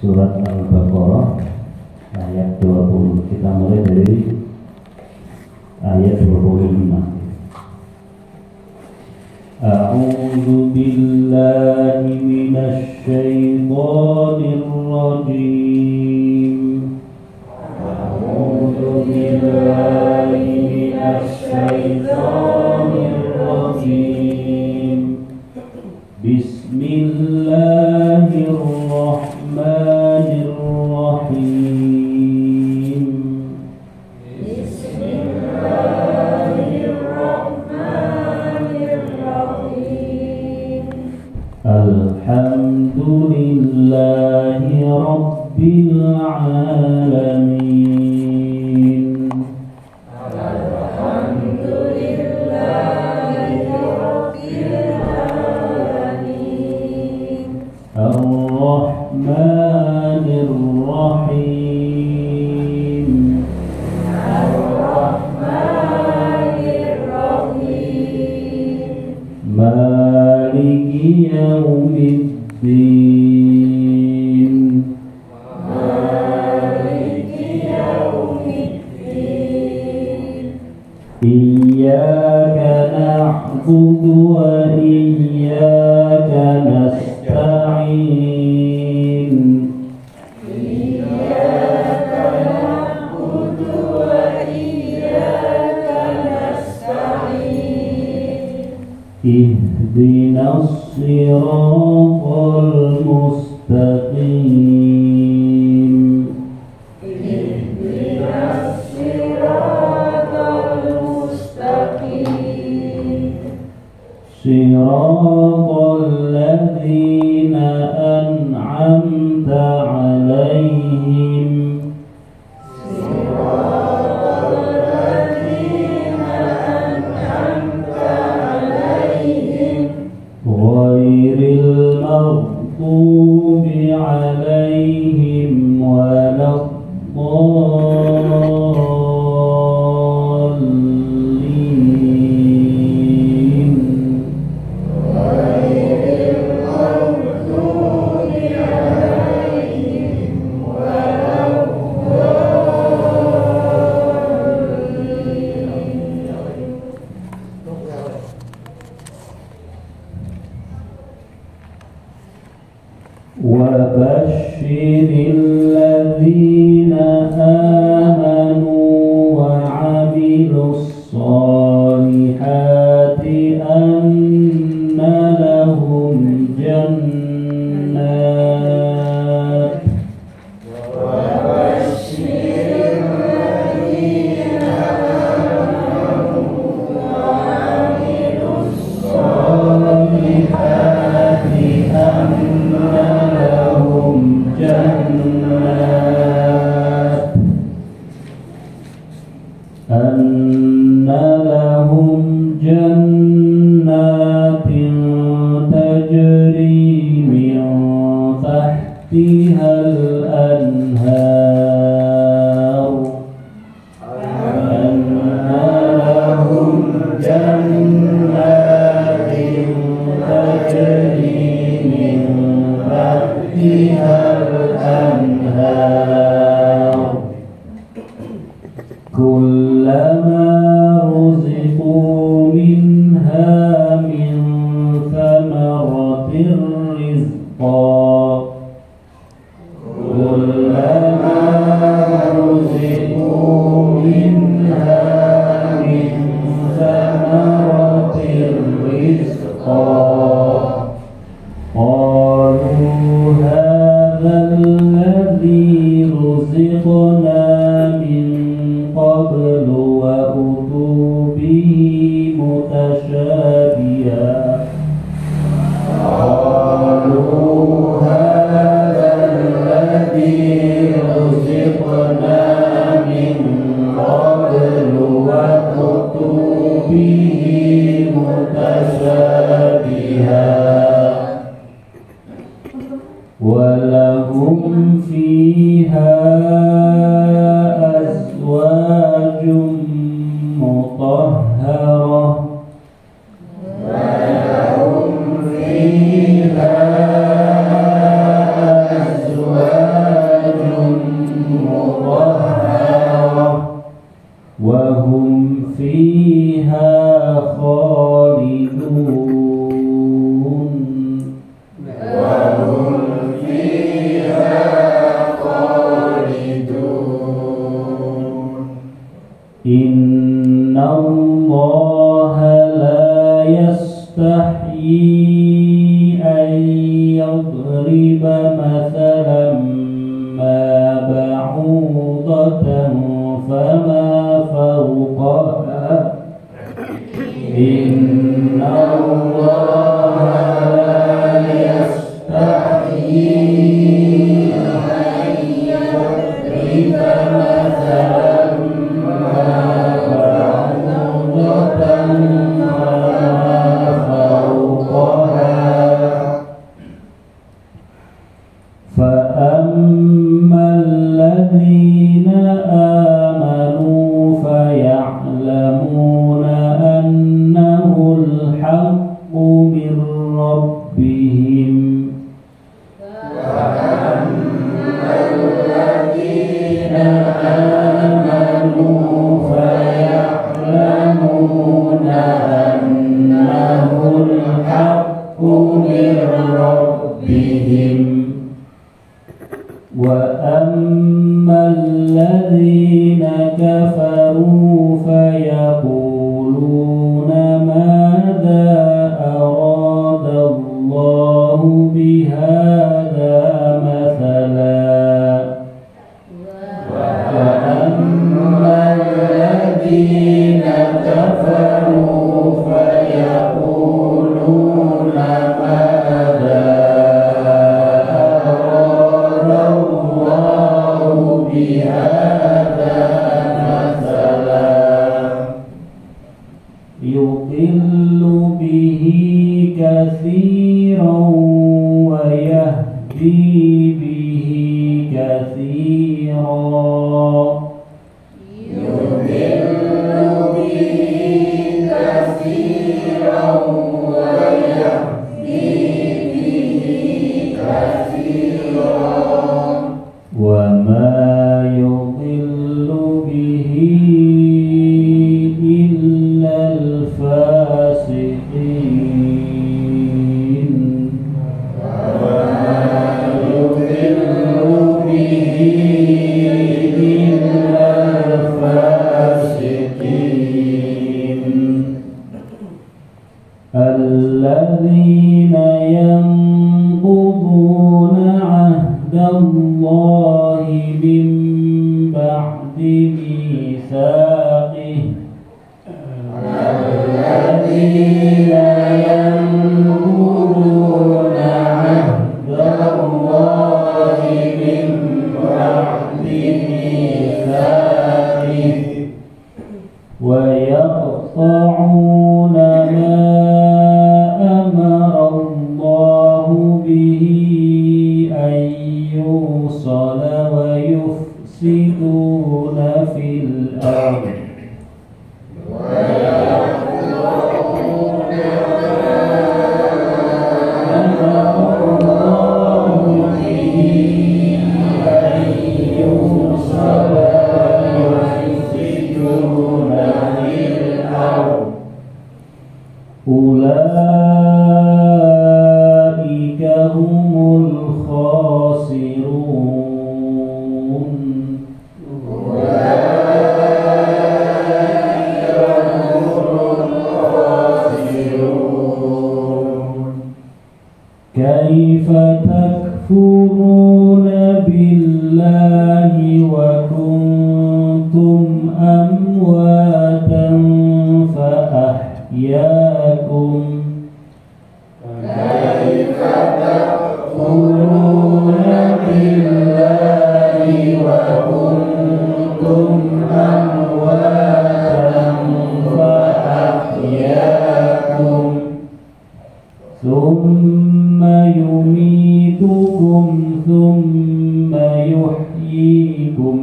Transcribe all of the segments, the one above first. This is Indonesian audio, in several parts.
surat Al-Baqarah ayat 20. Kita mulai dari ayat 25. A'udzu billahi minasy syaithanir rajim. A'udzu billahi minasy syaithanir rajim. Bismillahirrahmanirrahim. Bismillahirrahmanirrahim. Alhamdulillahi rabbil alamin. Alhamdulillahi rabbil alamin. Ar-Rahmanir Rahim. Ar-Rahmanir Rahim. Maliki yaumiddin. Maliki yaumiddin. Iyyaka na'budu wa iyyaka nasta'in. Iyyaka na'budu wa iyyaka nasta'in. Ihdinas siratal mustaqim. Ihdinas siratal mustaqim. Siratal ladzina an'amta 'alaihim. Siratal ladzina an'amta 'alaihim. Ghairil maghdubi 'alaihim waladdallin. Ghairil maghdubi 'alaihim وبشر الذين آمنوا وعملوا الصالحات أن لهم جنات. وبشر الذين آمنوا وعملوا الصالحات أن لهم جنات تجري من تحتها الأنهار. أن لهم جنات تجري من تحتها الأنهار كلما رزقوا منها من ثمرة رزقا. كلما رزقوا منها من ثمرة رزقا قالوا هذا الذي رزقنا من قبل وأتوا به متشابها. قالوا هذا الذي رزقنا من قبل وأتوا به متشابها ولهم فيها أزواج مطهرة. ولهم فيها أزواج مثلا ما بعوضة فما فوقها إن الله لا يستحيي أن يضرب مثلا ما بعوضة فأما الذين آمنوا فيعلمون أنه الحق من ربهم فأما الذين آمنوا فيعلمون أنه الحق من ربهم وأما الذين كفروا فيقولون ماذا أراد الله بهذا مثلا وأما الذين كفروا فيقولون ماذا بهذا مثلا يضل به كثيرا ويهدي به كثيرا يضل به كثيرا ويهدي به كثيرا وما يضل به إلا الفاسقين وما يضل به إلا الفاسقين الذين ينقضون عهد الله من بعد ميثاقه الذين ينقضون عهد الله من بعد ميثاقه ويقطعون ما أمر الله به أن يوصل ويفسدون في الأرض أولئك هم الخاسرون كيف تكفرون بالله وكنتم أمواتا فأحياكم كيف تكفرون بالله وكنتم أمواتا فأحياكم ثم يميتكم ثم يحييكم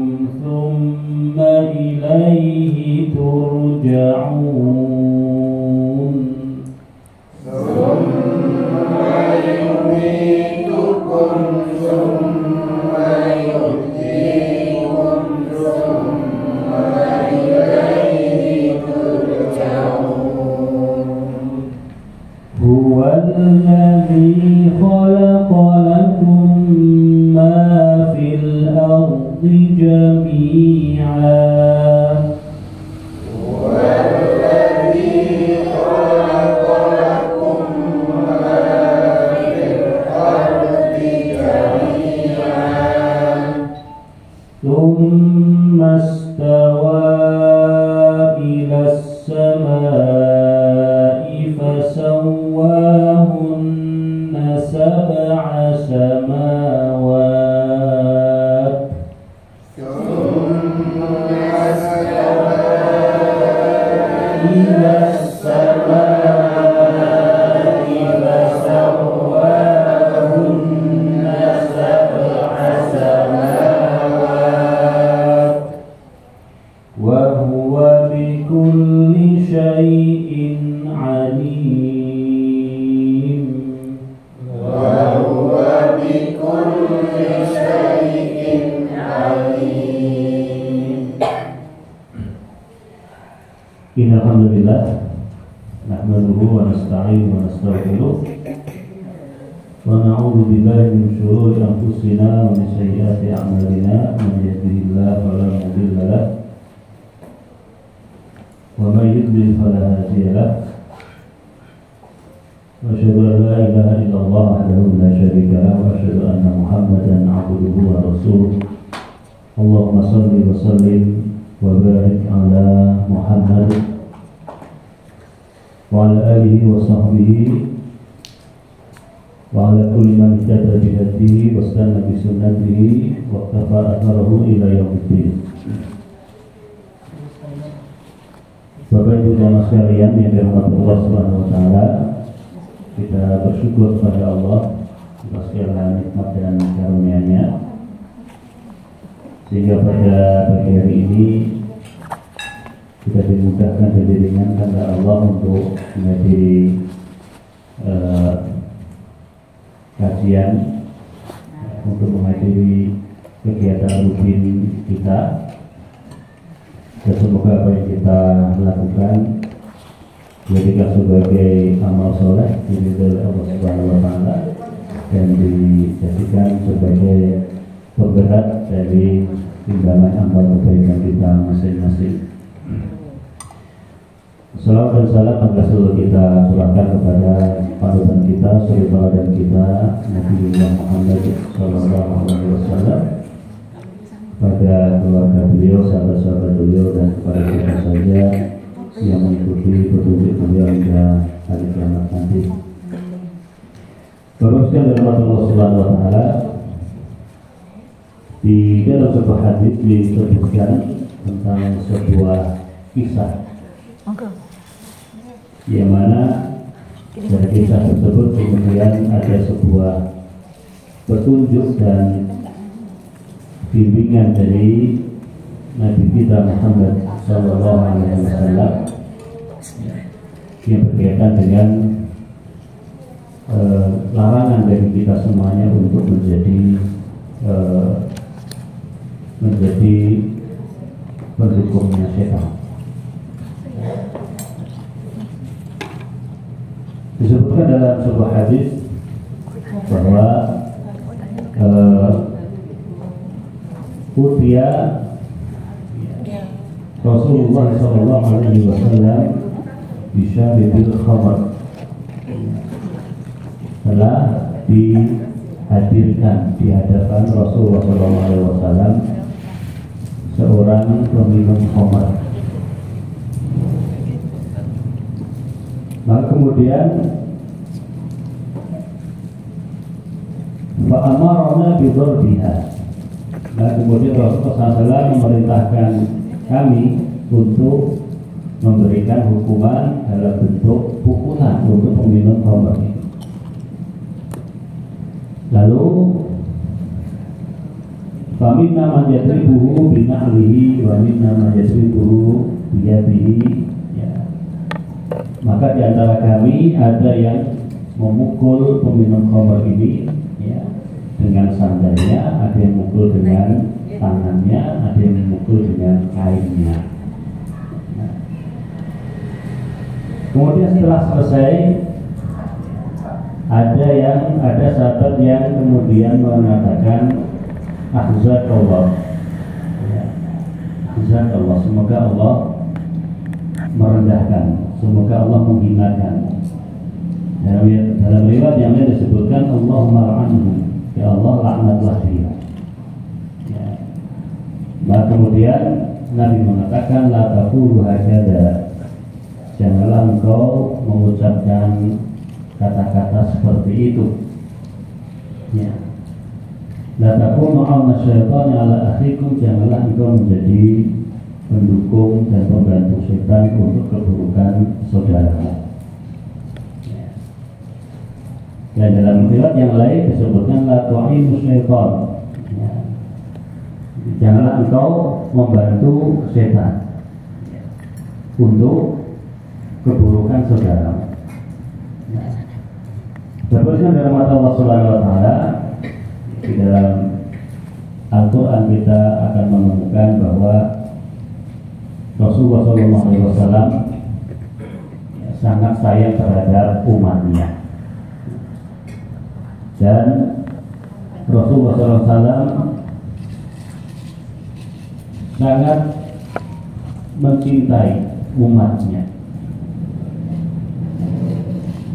ثم إليه ترجعون ثم يميتكم ثم يحييكم ثم إليه ترجعون هو الذي خلق لكم ما في الأرض جميعا Alhamdulillah nahmaduhu wa nasta'inuhu wa nastaghfiruh wa na'udzu billahi min shururi anfusina wa min sayyiati a'malina man yahdihillahu fala mudilla lahu wa man yudlil fala hadiya lahu wa asyhadu an la ilaha illallah wahdahu la syarika lahu wa asyhadu anna Muhammadan 'abduhu wa rasuluh. Allahumma shalli wa sallim wa barik ala Muhammad wa ala alihi wa sahbihi wa ala kulli man ihtada bi hadihi wa istana bi sunnatihi wa ittaba'a atharahu ila yaumiddin. Bapak Ibu jamaah sekalian yang dirahmati Allah Subhanahu wa taala, kita bersyukur kepada Allah atas segala nikmat dan karunia-Nya sehingga pada pagi hari ini kita dimudahkan dan diringankan oleh Allah untuk menghadiri kajian, untuk menghadiri kegiatan rutin kita, dan semoga apa yang kita lakukan dijadikan sebagai amal soleh diridhoi Allah Subhanahu wa taala dan dijadikan sebagai penggerak dari timbangan amal kebaikan kita masing-masing. Salawat dan salam agar selalu kita curahkan kepada panutan kita, suri teladan kita, Nabi Muhammad Sallallahu Alaihi Wasallam, pada keluarga beliau, sahabat-sahabat beliau, dan kepada kita saja yang mengikuti petunjuk beliau hingga hari kiamat nanti. Teruskan dari Allah Subhanahu Wa Taala, di dalam sebuah hadis disebutkan tentang sebuah kisah yang mana dari kisah tersebut kemudian ada sebuah petunjuk dan bimbingan dari Nabi kita Muhammad Sallallahu Alaihi Wasallam yang berkaitan dengan larangan dari kita semuanya untuk menjadi pendukungnya setan. Disebutkan dalam sebuah hadis bahwa utia Rasulullah Sallallahu Alaihi Wasallam bisyaribil khamar, telah dihadirkan di hadapan Rasulullah Sallallahu Alaihi Wasallam seorang peminum khamar. Maka kemudian fa'amarna bidzarbiha. Nah, kemudian Rasulullah SAW memerintahkan kami untuk memberikan hukuman dalam bentuk pukulan untuk peminum khamr ini. Lalu faminna man yadribuhu bina'lihi wa minna man yadribuhu biyadihi. Maka di antara kami ada yang memukul peminum khamr ini ya, dengan sandalnya, ada yang memukul dengan tangannya, ada yang memukul dengan kainnya. Nah, kemudian setelah selesai ada sahabat yang kemudian mengatakan ahzakallah, ya, ahzakallah, semoga Allah merendahkan, semoga Allah menghinakan. Dalam riwayat yang lain disebutkan Allahumma la'anhu, ya Allah laknatlah dia. Ya. Nah, kemudian Nabi mengatakan la taqulu hakada, janganlah engkau mengucapkan kata-kata seperti itu. Ya. La takunu awna syaitani ala akhikum, janganlah engkau menjadi pendukung dan pembantu setan untuk keburukan saudara. Dan dalam riwayat yang lain disebutkan la tu'inu syaitan. Janganlah engkau membantu setan untuk keburukan saudara. Terusnya dalam Allah Subhanahu wa taala, di dalam Al-Qur'an kita akan menemukan bahwa Rasulullah SAW sangat sayang terhadap umatnya. Dan Rasulullah SAW sangat mencintai umatnya,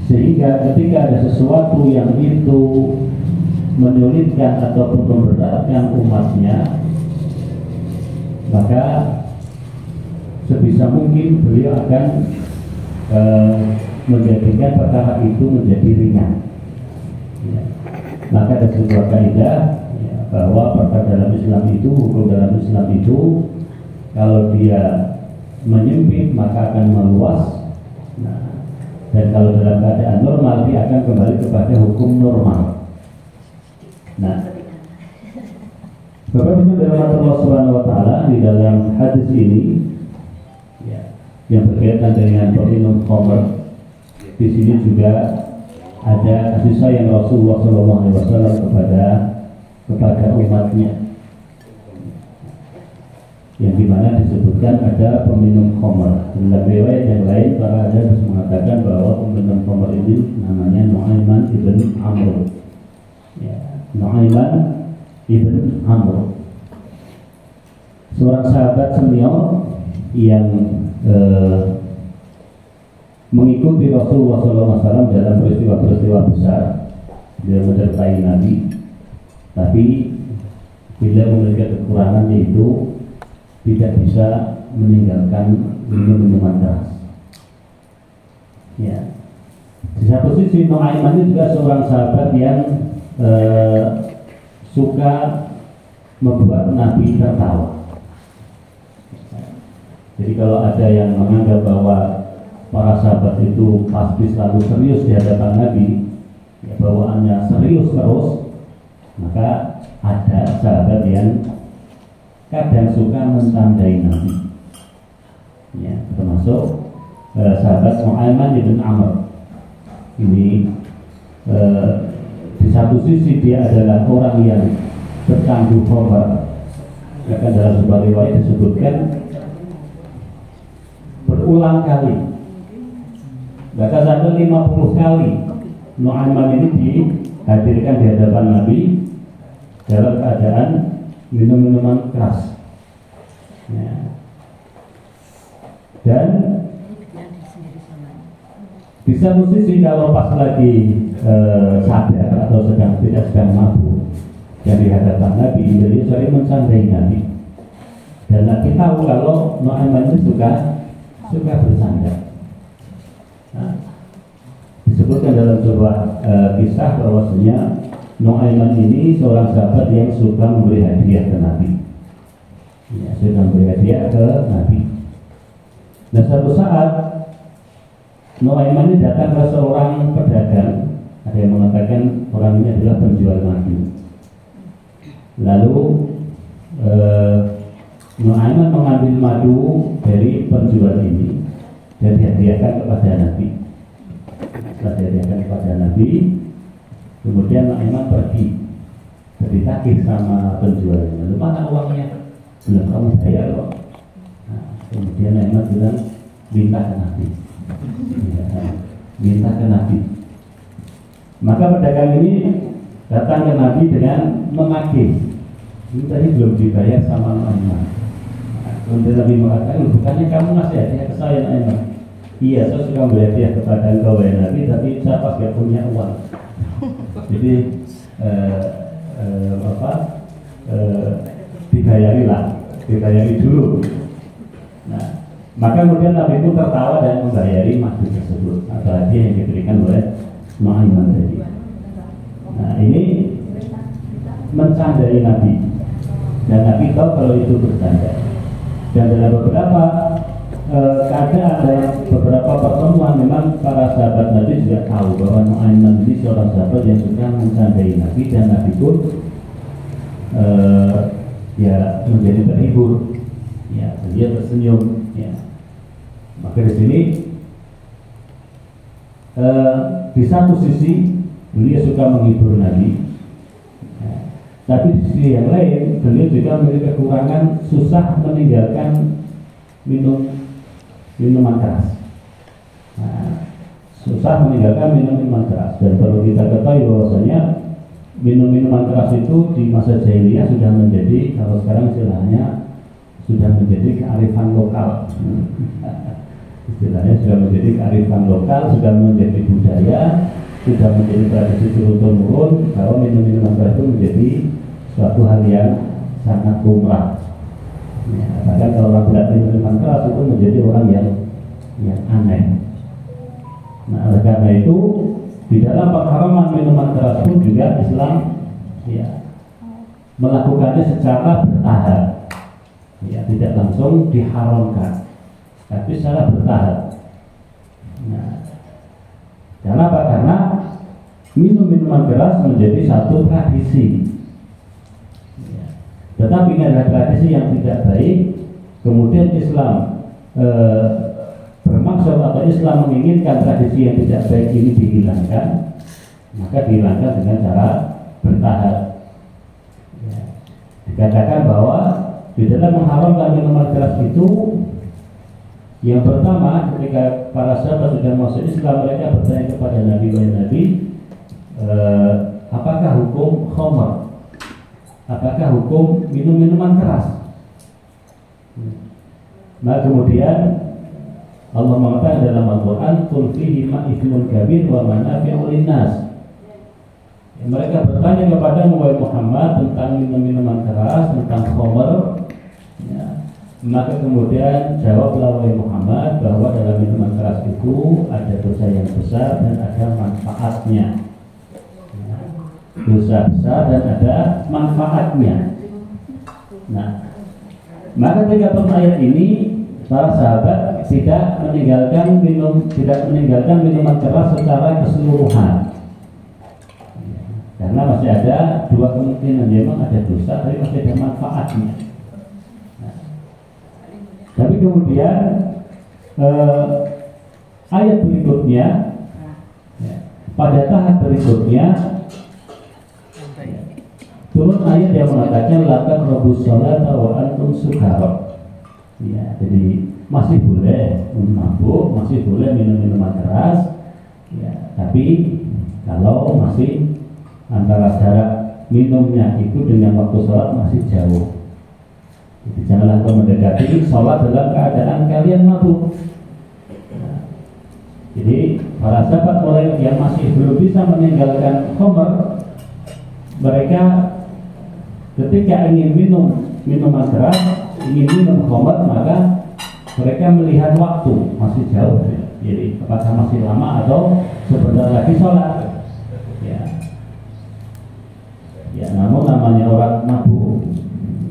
sehingga ketika ada sesuatu yang itu menyulitkan ataupun memberatkan umatnya, maka sebisa mungkin beliau akan menjadikan perkara itu menjadi ringan. Maka ada sebuah kaidah bahwa perkara dalam Islam itu, hukum dalam Islam itu, kalau dia menyempit maka akan meluas. Dan kalau dalam keadaan normal dia akan kembali kepada hukum normal. Bapak Ibu dalam Allah Subhanahu wa taala, di dalam hadis ini yang berkaitan dengan peminum khamr, di sini juga ada kasih sayang Rasulullah SAW kepada umatnya, yang dimana disebutkan ada peminum khamr. Dalam riwayat yang lain para hadis mengatakan bahwa peminum khamr ini namanya Nu'aiman ibn Amr. Nu'aiman ibn Amr, seorang sahabat senior yang mengikuti Rasulullah SAW dalam peristiwa-peristiwa besar. Dia menyertai Nabi, tapi bila memiliki kekurangan, yaitu tidak bisa meninggalkan minuman keras. Di satu sisi Nu'aiman ini juga seorang sahabat yang suka membuat Nabi tertawa. Jadi kalau ada yang menganggap bahwa para sahabat itu pasti selalu serius di hadapan Nabi, bawaannya serius terus, maka ada sahabat yang kadang suka mentandai Nabi, termasuk sahabat Nu'aiman ibn Amr. Ini di satu sisi dia adalah orang yang bercandu khamr. Bahkan dalam sebuah riwayat disebutkan berulang kali, bahkan sampai 50 kali Nu'aiman ini dihadirkan di hadapan Nabi dalam keadaan minum minuman keras. Dan di satu sisi kalau pas lagi sadar atau tidak sedang mabuk dan di hadapan Nabi, beliau sering mencandai Nabi. Dan Nabi tahu kalau Nu'aiman itu suka bercanda. Disebutkan dalam sebuah kisah bahwasanya Nu'aiman ini seorang sahabat yang suka memberi hadiah ke Nabi. Suka memberi hadiah ke Nabi. Nah, suatu saat Nu'aiman ini datang ke seorang pedagang. Ada yang mengatakan orang ini adalah penjual madu. Lalu Nu'aiman mengambil madu dari penjual ini dan dihadiahkan kepada Nabi. Setelah dihadiahkan kepada Nabi, kemudian Nu'aiman pergi, ditagih sama penjualnya. Lalu mana uangnya? Belum kamu bayar kok. Kemudian Nu'aiman bilang, minta ke Nabi. Minta ke Nabi. Maka pedagang ini datang ke Nabi dengan menagih. Ini tadi belum dibayar sama Nu'aiman. Kemudian Nabi mengatakan, bukannya kamu ngasih hadiah ke saya, Nu'aiman? Iya, saya suka memberi hadiah kepada engkau ya Nabi, tapi saya pas gak punya uang. Jadi dibayari dulu. Nah, maka kemudian Nabi itu tertawa dan membayari madu tersebut atau hadiah yang diberikan oleh Nu'aiman tadi. Nah, ini mencandai Nabi, dan Nabi tahu kalau itu bercanda. Dan dalam beberapa keadaan, dalam beberapa pertemuan, memang para sahabat Nabi juga tahu bahwa Nu'aiman ini seorang sahabat yang suka mencandai Nabi, dan Nabi pun ya menjadi terhibur, ya dia tersenyum, ya. Maka di sini di satu sisi beliau suka menghibur Nabi, ya. Tapi di sisi yang lain beliau juga memiliki kekurangan, susah meninggalkan minuman keras. Nah, susah meninggalkan minuman keras, dan perlu kita ketahui bahwasanya minuman keras itu di masa jahiliyah sudah menjadi, kalau sekarang istilahnya sudah menjadi kearifan lokal. Istilahnya sudah menjadi kearifan lokal, sudah menjadi budaya, sudah menjadi tradisi turun-temurun, bahwa minuman keras itu menjadi suatu hal yang sangat lumrah. Ya, bahkan kalau orang tidak minuman keras itu menjadi orang yang aneh. Nah, oleh karena itu di dalam pengharaman minuman keras pun juga Islam ya melakukannya secara bertahap, ya tidak langsung diharamkan, tapi secara bertahap. Nah, kenapa? Karena minuman keras menjadi satu tradisi, ya. Tetapi ini adalah tradisi yang tidak baik. Kemudian Islam bermaksud atau Islam menginginkan tradisi yang tidak baik ini dihilangkan, maka dihilangkan dengan cara bertahap. Ya. Dikatakan bahwa di dalam mengharamkan minuman keras itu, yang pertama ketika para sahabat sudah masuk Islam, mereka bertanya kepada Nabi, wahai Nabi, apakah hukum khamr? Apakah hukum minuman keras? Nah kemudian Allah mengatakan dalam Al-Quran, "Qul fihi ma ithmun kabir wa manafi'u linnas." Mereka bertanya kepada Muhammad tentang minuman keras, tentang khamr, ya. Maka kemudian jawablah wahai Muhammad bahwa dalam minuman keras itu ada dosa yang besar dan ada manfaatnya, ya. Dosa besar dan ada manfaatnya. Nah, maka ketika ayat ini, para sahabat tidak meninggalkan minuman keras secara keseluruhan, karena masih ada dua kemungkinan, memang ada dosa tapi masih ada manfaatnya. Nah, tapi kemudian ayat berikutnya, ya, pada tahap berikutnya turun ayat yang mengatakan lakukan robus sholat wa antum sukara. Ya, jadi masih boleh mabuk, masih boleh minum minuman keras, ya, tapi kalau masih antara jarak minumnya itu dengan waktu sholat masih jauh. Jadi janganlah kau mendekati sholat dalam keadaan kalian mabuk. Nah, jadi para sahabat mulai yang masih belum bisa meninggalkan khamr, mereka ketika ingin minum minuman keras, ingin minum khamr, maka mereka melihat waktu masih jauh, ya. Jadi apakah masih lama atau sebentar lagi sholat, ya. Ya, namun namanya orang mabuk,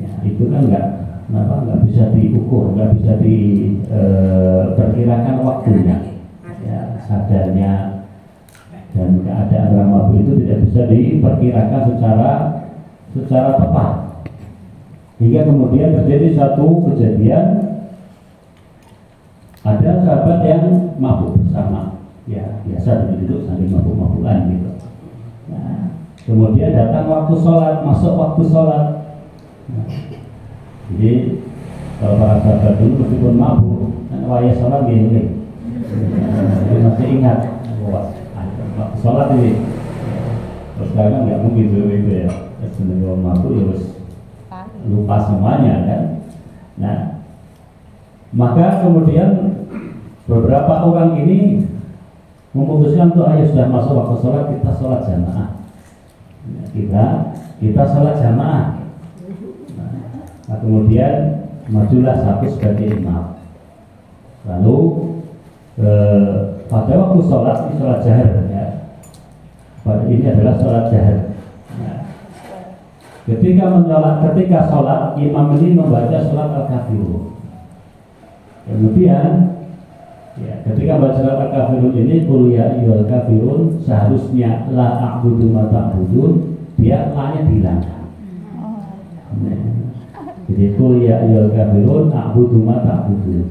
ya, itu kan nggak bisa diukur, nggak bisa diperkirakan waktunya, ya, sadarnya dan keadaan orang mabuk itu tidak bisa diperkirakan secara tepat. Hingga kemudian terjadi satu kejadian, ada sahabat yang mabuk bersama, ya biasa duduk sambil mabuk-mabukan gitu. Nah, kemudian datang waktu sholat, masuk waktu sholat. Nah, jadi kalau para sahabat dulu meskipun mabuk, waya sholat gini, jadi masih ingat waktu sholat ini. Terus sekarang nggak mungkin begitu ya, sebenarnya mabuk ya lupa semuanya kan. Nah, maka kemudian beberapa orang ini memutuskan untuk ayo sudah masuk waktu sholat, kita sholat jamaah. Kita sholat jamaah. Nah, kemudian majulah satu sebagai imam. Lalu pada waktu sholat ini sholat jahar, ya. Ini adalah sholat jahar. Nah, Ketika sholat, imam ini membaca surat Al-Kafirun. Kemudian, ya, ketika membaca surat Al-Kafirun ini, qul ya ayyuhal kafirun, seharusnya la a'budu ma ta'budun, dia la-nya dihilangkan. Nah, jadi qul ya ayyuhal kafirun, a'budu ma ta'budun.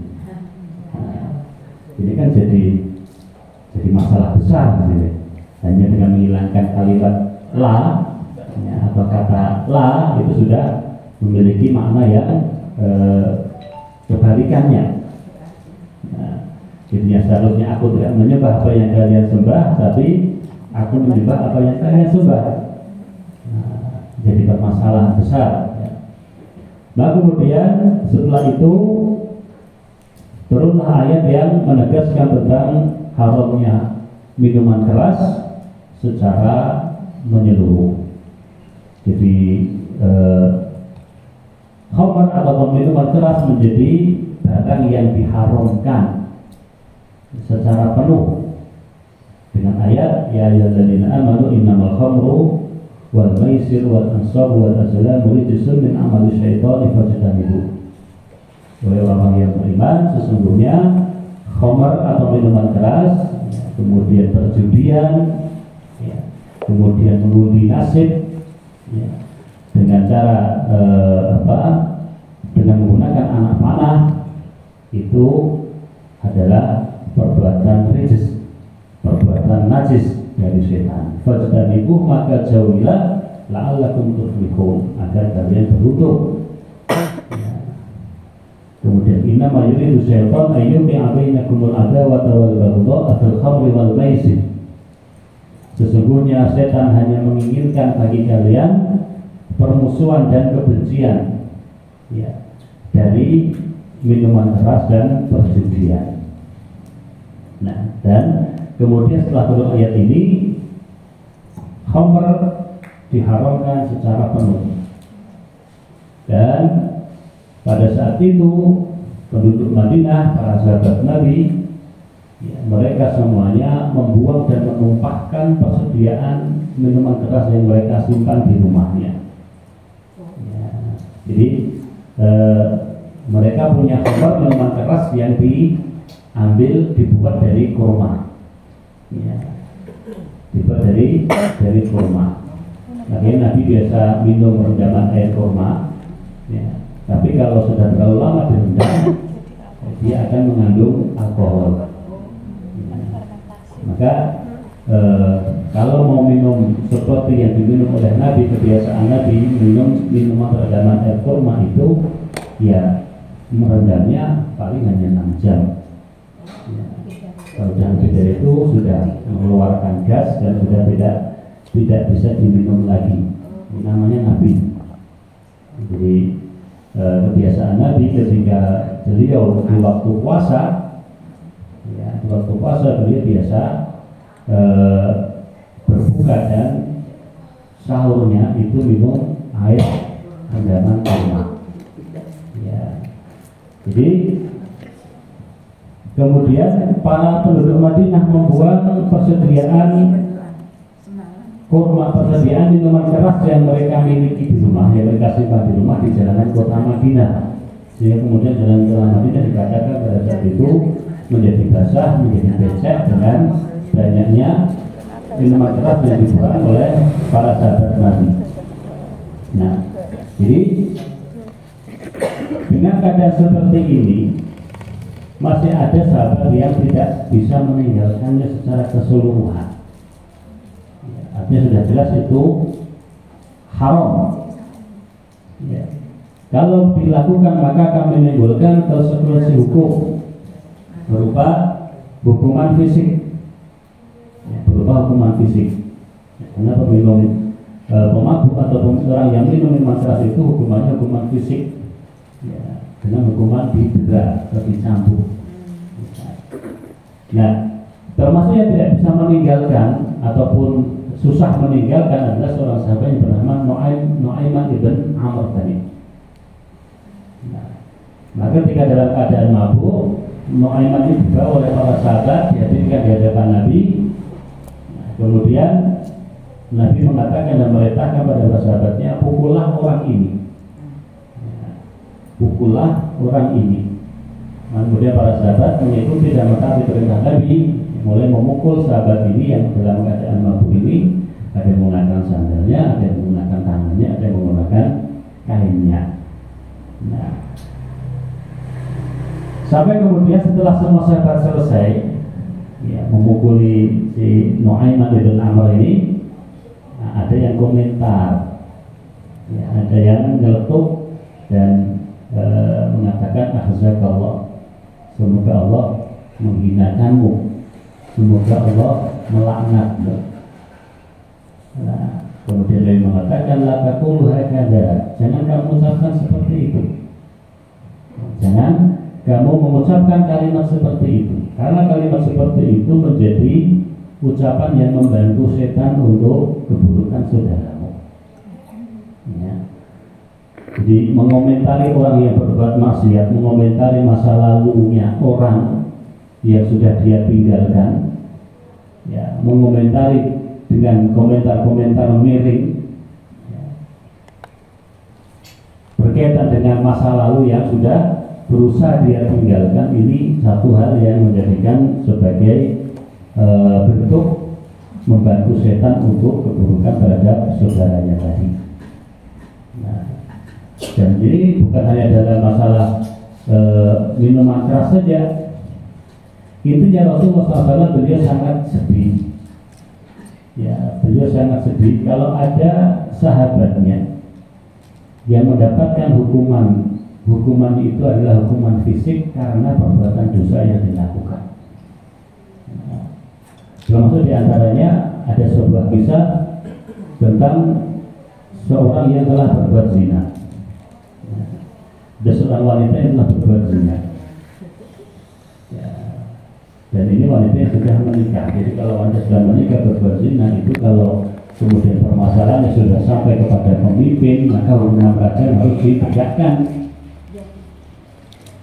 Nah, ini kan jadi masalah besar gitu. Hanya dengan menghilangkan kalimat la, ya, atau kata la itu sudah memiliki makna yang kebalikannya. Nah, jadinya seharusnya aku tidak menyembah apa yang kalian sembah, tapi aku menyembah apa yang kalian sembah. Nah, jadi bermasalah besar. Ya. Nah kemudian setelah itu turunlah ayat yang menegaskan tentang haramnya minuman keras secara menyeluruh. Jadi khamar atau minuman keras menjadi barang yang diharamkan secara penuh dengan ayat ya ayyuhalladzina amanu innamal khamru wal maisir wal ansab wal azlamu rijsun min amali syaitani fajtanibuh. Wahai orang yang beriman, sesungguhnya khamar atau minuman keras, kemudian perjudian, ya, kemudian mengundi nasib, ya, dengan cara dengan menggunakan anak panah, itu adalah perbuatan rijis, perbuatan najis dari setan. Fajtanibuh, maka jauhilah la'allakum tuflihun, agar kalian beruntung. Kemudian inna ma yuridu syaitan ayyuqi'a bainakumul adawata wal baghdha fil khamri wal maisir. Sesungguhnya setan hanya menginginkan bagi kalian permusuhan dan kebencian, ya, dari minuman keras dan perjudian. Nah, dan kemudian setelah turun ayat ini, khamr diharamkan secara penuh. Dan pada saat itu penduduk Madinah, para sahabat Nabi, ya, mereka semuanya membuang dan menumpahkan persediaan minuman keras yang mereka simpan di rumahnya. Ya, jadi mereka punya khamr minuman keras yang dibuat dari kurma, ya, dibuat dari kurma. Makanya Nabi biasa minum rendaman air kurma, ya. Tapi kalau sudah terlalu lama direndam, dia akan mengandung alkohol. Maka kalau mau minum seperti yang diminum oleh Nabi, kebiasaan Nabi minum minuman rendaman air kurma itu, ya, merendamnya paling hanya 6 jam. Ya. Kalau sudah lebih dari itu sudah mengeluarkan gas dan sudah tidak bisa diminum lagi. Ini namanya Nabi. Jadi kebiasaan Nabi ketika beliau di waktu puasa, ya, di waktu puasa beliau biasa berbuka dan sahurnya itu minum air rendaman kurma. Ya. Jadi kemudian para penduduk Madinah membuang persediaan kurma, persediaan minuman keras yang mereka miliki di rumah, yang mereka simpan di rumah di jalanan kota Madinah. Sehingga kemudian jalan kota Madinah dikatakan pada saat itu menjadi basah, menjadi becek dengan banyaknya minuman keras yang dibuang oleh para sahabat Nabi. Nah, jadi dengan keadaan seperti ini masih ada sahabat yang tidak bisa meninggalkannya secara keseluruhan. Artinya sudah jelas itu haram. Ya. Kalau dilakukan maka akan menimbulkan konsekuensi hukum berupa hukuman fisik, ya, berupa hukuman fisik. Ya, karena peminum pemabuk atau orang yang minum minuman keras itu hukumannya hukuman fisik, ya, dengan hukuman didera atau dicambuk. Nah, termasuk yang tidak bisa meninggalkan ataupun susah meninggalkan adalah seorang sahabat yang bernama Nu'aiman ibn Amr tadi. Nah, maka ketika dalam keadaan mabuk, Nu'aiman ini dibawa oleh para sahabat, dihadirkan di hadapan Nabi. Nah, kemudian Nabi mengatakan dan memerintahkan kepada sahabatnya, pukullah orang ini, pukullah orang ini. Kemudian para sahabat mengikuti dan mentaati perintah Nabi, mulai memukul sahabat ini yang dalam keadaan mabuk ini. Ada yang menggunakan sandalnya, ada yang menggunakan tangannya, ada yang menggunakan kainnya. Nah, sampai kemudian setelah semua sahabat selesai ya, memukuli si Nu'aiman bin Amr ini, nah, ada yang komentar, ya, ada yang nyeletuk dan mengatakan akhzakallah, semoga Allah menghinakanmu, semoga Allah melaknatmu. Nah, kemudian dia mengatakan la taqulu hakadha, jangan kamu ucapkan seperti itu. Jangan kamu mengucapkan kalimat seperti itu, karena kalimat seperti itu menjadi ucapan yang membantu setan untuk keburukan saudaramu. Ya. Jadi mengomentari orang yang berbuat maksiat, mengomentari masa lalunya orang yang sudah dia tinggalkan, ya, mengomentari dengan komentar-komentar miring ya, berkaitan dengan masa lalu yang sudah berusaha dia tinggalkan, ini satu hal yang menjadikan sebagai bentuk membantu setan untuk keburukan terhadap saudaranya tadi. Nah, dan ini bukan hanya dalam masalah minuman keras saja. Intinya Rasulullah SAW beliau sangat sedih. Ya, beliau sangat sedih kalau ada sahabatnya yang mendapatkan hukuman itu adalah hukuman fisik karena perbuatan dosa yang dilakukan. Nah, termasuk diantaranya ada sebuah kisah tentang seorang yang telah berbuat zina. Ada seorang wanita yang telah berbuat zina. Dan ini wanita yang sudah menikah. Jadi kalau wanita sudah menikah berbuat zina itu, kalau kemudian permasalahannya sudah sampai kepada pemimpin, maka hukuman rajam harus ditegakkan.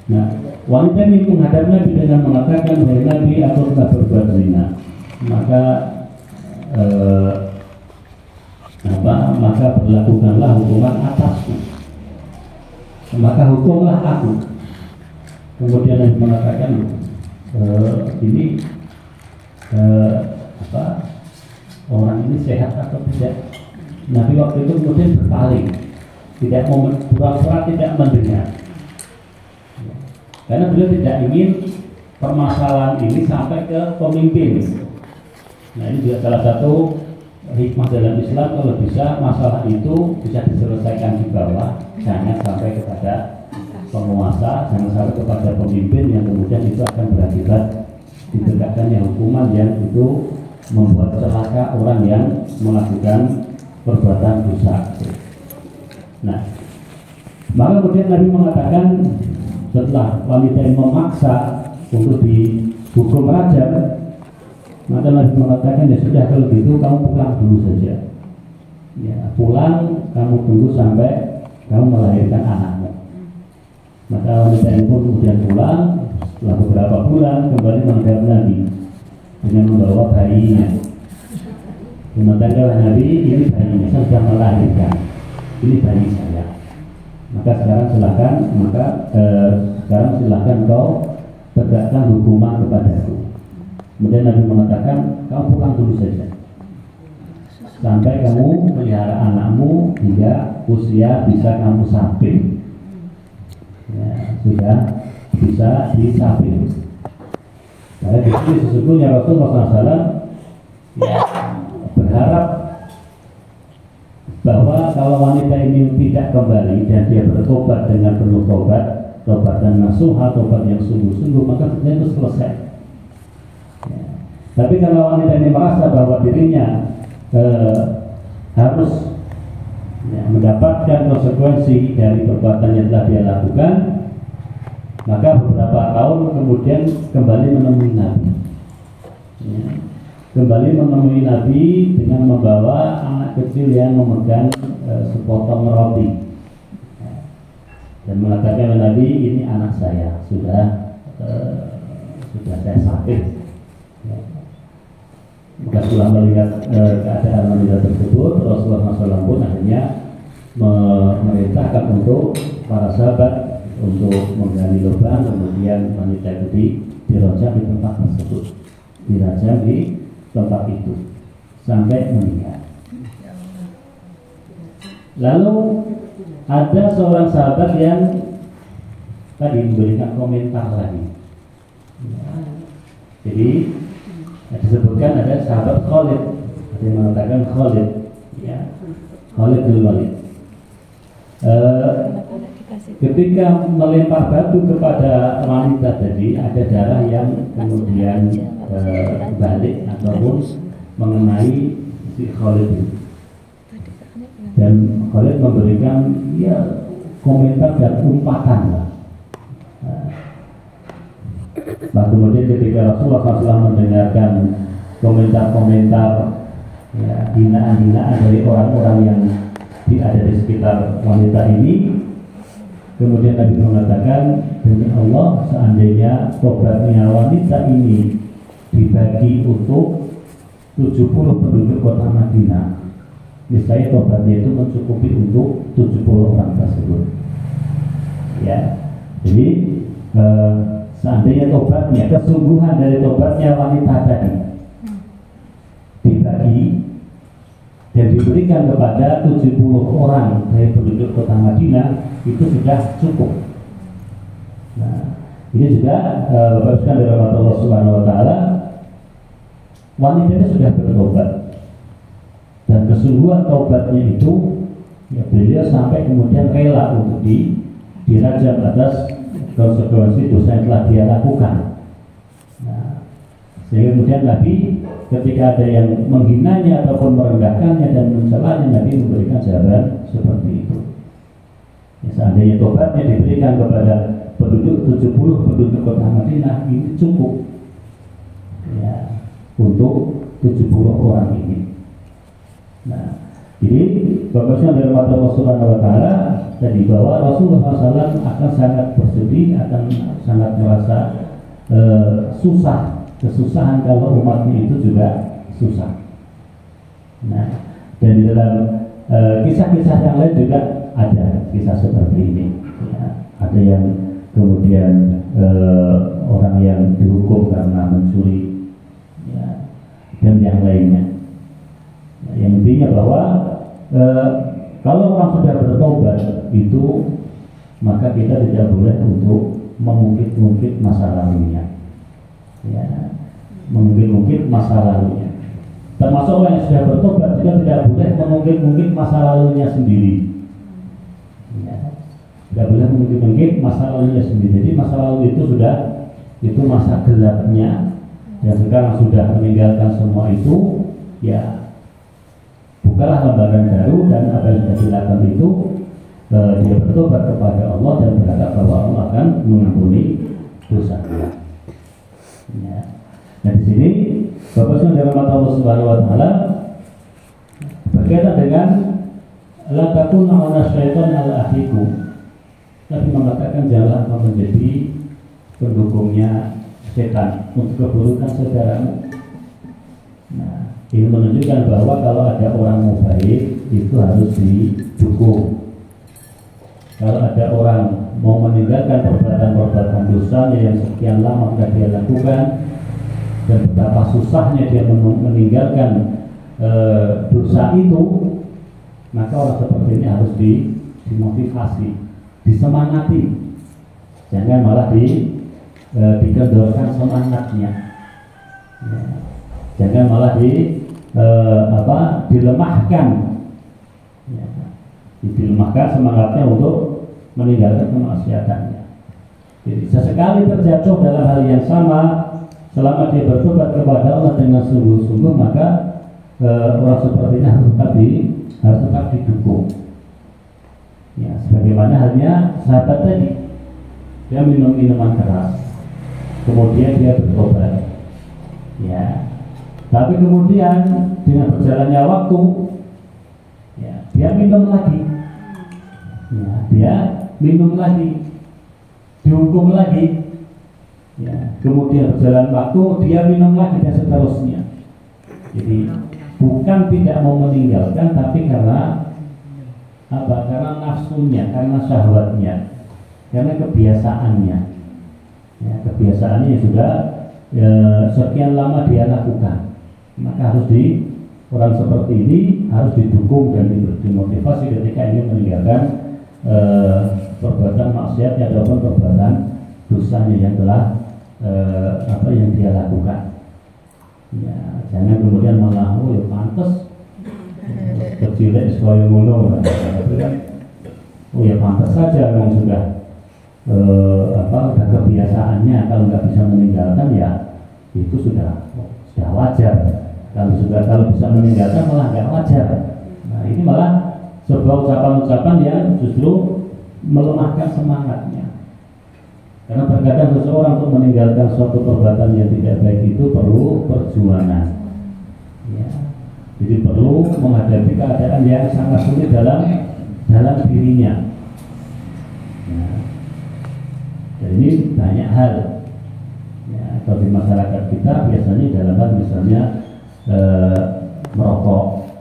Nah, wanita ini menghadap Nabi dengan mengatakan, wahai Nabi, aku telah berbuat zina. Maka berlakukanlah hukuman atasku. Maka hukumlah aku. Kemudian Nabi mengatakan, orang ini sehat atau tidak. Nabi waktu itu kemudian berpaling, tidak mau pura-pura tidak mendengar, karena beliau tidak ingin permasalahan ini sampai ke pemimpin. Nah, ini juga salah satu hikmah dalam Islam, kalau bisa masalah itu bisa diselesaikan di bawah, jangan sampai kepada penguasa, jangan sampai kepada pemimpin yang kemudian itu akan berakibat ditegakkannya hukuman yang itu membuat celaka orang yang melakukan perbuatan dosa. Nah, maka kemudian Nabi mengatakan setelah wanita yang memaksa untuk dihukum rajam, maka Nabi mengatakan ya sudah, kalau gitu kamu pulang dulu saja. Ya, pulang, kamu tunggu sampai kamu melahirkan anakmu. Maka wanita ini pun kemudian pulang. Setelah beberapa bulan kembali menghadap Nabi dengan membawa bayinya. Mengatakan Nabi, ini bayinya, saya sudah melahirkan, ini bayi saya. Maka sekarang silakan kau tegakkan hukuman kepadaku. Kemudian Nabi mengatakan, kamu pulang dulu saja sampai kamu melihara anakmu hingga usia bisa kamu samping. Ya, sudah bisa disapin. Karena di sini sesungguhnya Rasulullah SAW ya, berharap bahwa kalau wanita ini tidak kembali dan dia bertobat dengan penuh tobat dan nasuha, tobat yang sungguh-sungguh, maka itu selesai. Ya. Tapi kalau wanita ini merasa bahwa dirinya harus mendapatkan konsekuensi dari perbuatan yang telah dia lakukan, maka beberapa tahun kemudian kembali menemui Nabi. Ya. Kembali menemui Nabi dengan membawa anak kecil yang memegang sepotong roti. Ya. Dan mengatakan kepada Nabi, ini anak saya, sudah saya sakit. Ya. Maka setelah melihat keadaan wanita tersebut, Rasulullah SAW pun akhirnya memerintahkan untuk para sahabat untuk menggali lubang, kemudian wanita itu dirajam di tempat tersebut, dirajam di tempat itu sampai meninggal. Lalu ada seorang sahabat yang tadi memberikan komentar lagi. Jadi disebutkan ada sahabat Khalid, ada yang mengatakan Khalid, ya, Khalid bin Walid. Ketika melempar batu kepada wanita tadi, ada darah yang kemudian balik ataupun mengenai si Khalid itu. Dan Khalid memberikan ya komentar dan umpatan lah. Nah, kemudian ketika Rasulullah SAW mendengarkan komentar-komentar ya, hinaan-hinaan dari orang-orang yang ada di sekitar wanita ini, kemudian Nabi mengatakan, demi Allah, seandainya tobatnya wanita ini dibagi untuk 70 penduduk kota Madinah, misalnya tobatnya itu mencukupi untuk 70 orang tersebut. Ya, jadi seandainya tobatnya, kesungguhan dari tobatnya wanita tadi dibagi dan diberikan kepada 70 orang dari penduduk kota Madinah, itu sudah cukup. Nah, ini juga Bapak sekalian dari Allah Subhanahu Wa Taala, wanita ini sudah bertobat dan kesungguhan tobatnya itu, ya beliau sampai kemudian rela untuk dirajam atas konsekuensi dosa yang telah dia lakukan. Nah, sehingga kemudian Nabi ketika ada yang menghinanya ataupun merendahkannya dan mencelanya, Nabi memberikan jawaban seperti itu. Ya, seandainya tobatnya diberikan kepada penduduk 70 penduduk kota Madinah, ini cukup ya, untuk 70 orang ini. Nah, jadi bagusnya dari Allah Subhanahu Wa Taala tadi bahwa Rasulullah SAW akan sangat bersedih, akan sangat merasa susah, kesusahan kalau umatnya itu juga susah. Nah, dan di dalam kisah-kisah yang lain juga ada kisah seperti ini. Ya, ada yang kemudian orang yang dihukum karena mencuri, ya, dan yang lainnya. Nah, yang intinya bahwa kalau orang sudah bertobat itu, maka kita tidak boleh untuk mengungkit-ungkit masa lalunya, ya, mengungkit-ungkit masa lalunya. Termasuk orang yang sudah bertobat juga tidak boleh mengungkit-ungkit masa lalunya sendiri. Ya, tidak boleh mengungkit-ungkit masa lalunya sendiri. Jadi masa lalu itu masa gelapnya, dan sekarang sudah meninggalkan semua itu, ya. Bukalah lembaran baru, dan apa yang sudah dilakukan itu dia bertobat kepada Allah dan berharap bahwa Allah akan mengampuni dosa. Ya. Nah, di sini Bapak dalam mata Allah Subhanahu Wa Taala berkaitan dengan la takuna ala syaitan ala akhikum. Tapi mengatakan janganlah engkau menjadi pendukungnya setan untuk keburukan saudaramu. Nah, ini menunjukkan bahwa kalau ada orang mau baik itu harus didukung. Kalau ada orang mau meninggalkan perbuatan-perbuatan dosa yang sekian lama sudah dia lakukan dan betapa susahnya dia meninggalkan dosa itu, maka orang seperti ini harus dimotivasi, disemangati. Jangan malah dikendorkan semangatnya. Ya. Jangan malah dilemahkan, ya, dilemahkan semangatnya untuk meninggalkan kemaksiatannya. Jadi sesekali terjatuh dalam hal yang sama, selama dia bertobat kepada Allah dengan sungguh-sungguh, maka orang seperti ini harus tetap didukung. Ya, sebagaimana halnya sahabat tadi, dia minum minuman keras, kemudian dia bertobat. Ya. Tapi kemudian dengan berjalannya waktu, ya, dia minum lagi, ya, dia minum lagi, dihukum lagi, ya, kemudian berjalan waktu dia minum lagi dan seterusnya. Jadi bukan tidak mau meninggalkan, tapi karena apa? Karena nafsunya, karena syahwatnya, karena kebiasaannya. Ya, kebiasaannya sudah sekian lama dia lakukan, maka harus orang seperti ini harus didukung dan dimotivasi ketika ingin meninggalkan perbuatan maksiat ataupun perbuatan dosanya yang telah yang dia lakukan. Ya, jangan kemudian malah ya pantas kecilnya sekolah ngono, oh ya pantas saja memang sudah kebiasaannya, kalau nggak bisa meninggalkan ya itu sudah wajar. Kalau bisa meninggalkan malah nggak wajar. Nah, ini malah sebuah ucapan-ucapan yang justru melemahkan semangatnya. Karena terkadang seseorang untuk meninggalkan suatu perbuatan yang tidak baik itu perlu perjuangan. Ya. Jadi perlu menghadapi keadaan yang sangat sulit dalam dirinya. Ya. Dan ini banyak hal. Ya, kalau di masyarakat kita biasanya dalam hal misalnya merokok.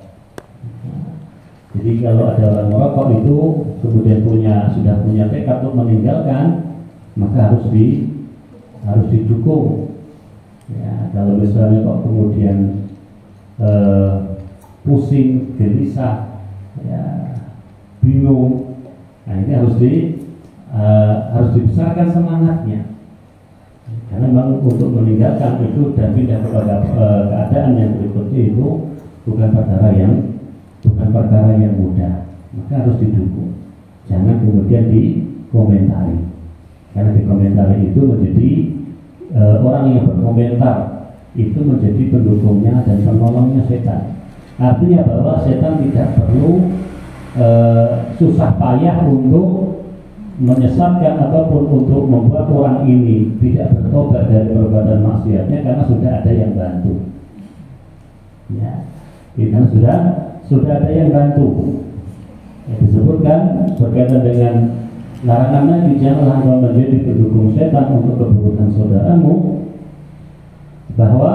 Jadi kalau ada orang merokok itu kemudian sudah punya tekad untuk meninggalkan, maka harus didukung. Ya, kalau misalnya kok kemudian pusing, gelisah, ya, bingung, nah ini harus dibesarkan semangatnya. Karena memang untuk meninggalkan itu dan pindah kepada keadaan yang berikutnya itu bukan perkara yang mudah, maka harus didukung. Jangan kemudian dikomentari, karena dikomentari itu menjadi orang yang berkomentar itu menjadi pendukungnya dan penolongnya setan. Artinya bahwa setan tidak perlu susah payah untuk menyesatkan ataupun untuk membuat orang ini tidak bertobat dari perbuatan maksiatnya, karena sudah ada yang bantu. Ya, kita sudah ada yang bantu. Ya, disebutkan berkaitan dengan larangannya, janganlah engkau menjadi pendukung setan untuk keburukan saudaramu, bahwa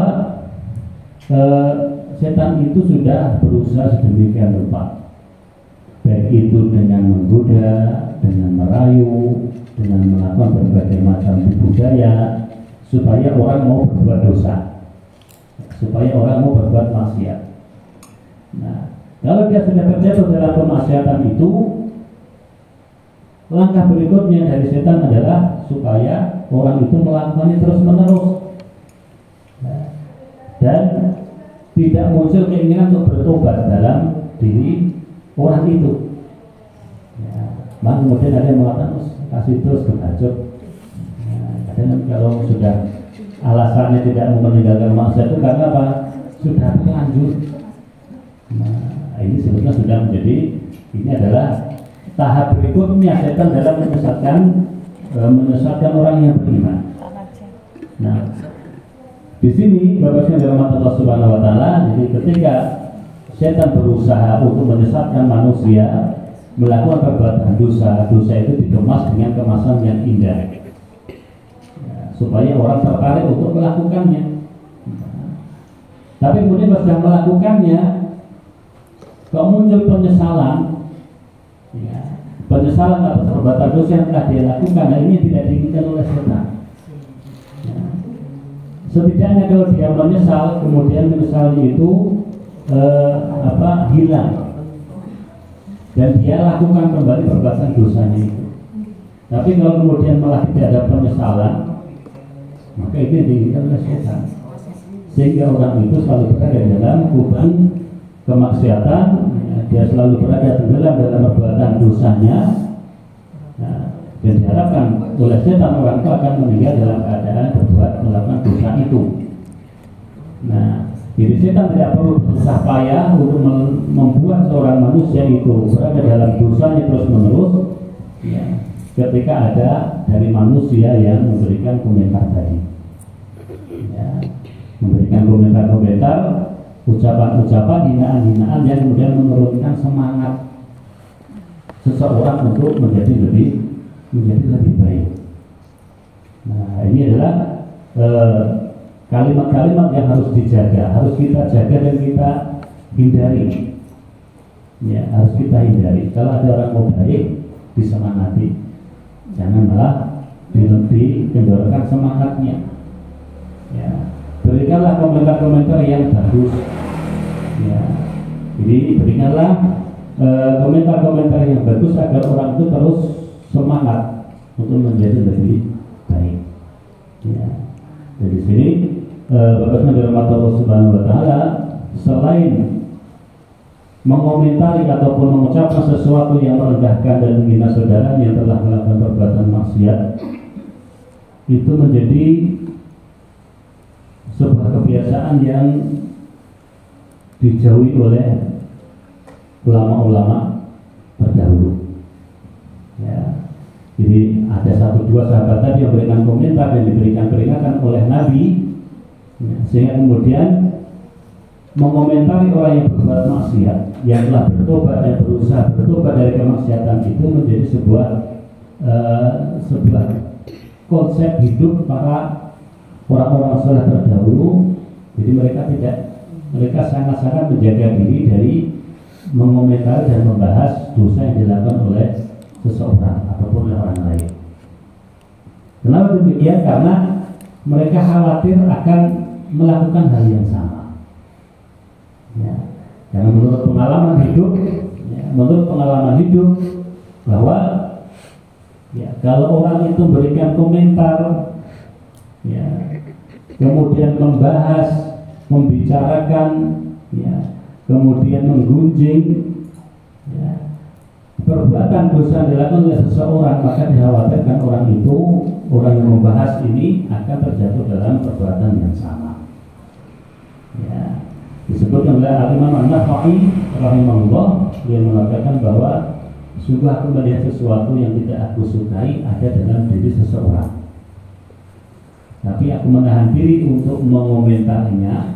setan itu sudah berusaha sedemikian rupa, baik itu dengan menggoda, dengan merayu, dengan melakukan berbagai macam budaya supaya orang mau berbuat dosa, supaya orang mau berbuat maksiat. Nah, kalau dia sudah terjatuh dalam kemaksiatan itu, langkah berikutnya dari setan adalah supaya orang itu melakukannya terus-menerus, dan tidak muncul keinginan untuk bertobat dalam diri orang itu. Maka kemudian ada yang mengatakan kasih terus berlanjut. Kadang kalau sudah alasannya tidak mau meninggalkan maksiat itu karena apa? Sudah terlanjur. Nah, ini sebetulnya sudah menjadi, ini adalah tahap berikutnya setan dalam menyesatkan orang yang beriman. Nah, di sini bagusnya dalam mata Allah Subhanahu Wa Taala. Jadi ketika setan berusaha untuk menyesatkan manusia melakukan perbuatan dosa itu dikemas dengan kemasan yang indah, ya, supaya orang tertarik untuk melakukannya. Tapi kemudian sudah melakukannya, kok muncul penyesalan, ya, penyesalan atas perbuatan dosa yang telah dia lakukan. Nah, ini tidak diinginkan oleh setan. Ya. Setidaknya kalau dia menyesal, kemudian penyesalan itu hilang, dan dia lakukan kembali perbuatan dosanya itu. Tapi kalau kemudian malah tidak ada penyesalan, maka itu diinginkan oleh setan, sehingga orang itu selalu berada dalam lubang kemaksiatan. Dia selalu berada tenggelam dalam perbuatan dosanya. Nah, dan diharapkan oleh setan orang itu akan meninggal dalam keadaan melakukan dosa itu. Nah, jadi setan tidak perlu susah payah untuk membuat seorang manusia itu berada dalam dosanya terus-menerus, ya, ketika ada dari manusia yang memberikan komentar tadi, ya, memberikan komentar-komentar, ucapan-ucapan, hinaan-hinaan yang kemudian menurunkan semangat seseorang untuk menjadi lebih baik. Nah, ini adalah kalimat-kalimat yang harus dijaga, harus kita jaga dan kita hindari. Ya, harus kita hindari. Kalau ada orang mau baik, disemangati, jangan malah dikendorkan semangatnya. Ya, berikanlah komentar-komentar yang bagus. Ya, jadi berikanlah komentar-komentar yang bagus agar orang itu terus semangat untuk menjadi lebih baik. Ya, dari sini Bapak dirahmati Allah Subhanahu Wa Taala, selain mengomentari ataupun mengucapkan sesuatu yang merendahkan dan menghina saudara yang telah melakukan perbuatan maksiat, itu menjadi sebuah kebiasaan yang dijauhi oleh ulama-ulama terdahulu. Ya, jadi ada 1-2 sahabat tadi yang memberikan komentar dan diberikan peringatan oleh Nabi, ya, sehingga kemudian mengomentari orang yang berbuat maksiat, yang telah bertobat dan berusaha bertobat dari kemaksiatan itu menjadi sebuah konsep hidup para orang-orang saleh terdahulu. Jadi mereka sangat-sangat menjaga diri dari mengomentari dan membahas dosa yang dilakukan oleh seseorang ataupun oleh orang lain. Kenapa demikian? Karena mereka khawatir akan melakukan hal yang sama. Ya, karena menurut pengalaman hidup, bahwa ya, kalau orang itu berikan komentar, ya, kemudian membahas, membicarakan, ya, kemudian menggunjing, ya, perbuatan dosa yang dilakukan oleh seseorang, maka dikhawatirkan orang yang membahas ini akan terjatuh dalam perbuatan yang sama. Ya, disebutkan oleh Al-Imam An-Nawawi rahimahullah, yang mengatakan bahwa sungguh aku melihat sesuatu yang tidak aku sukai ada dalam diri seseorang, tapi aku menahan diri untuk mengomentarinya,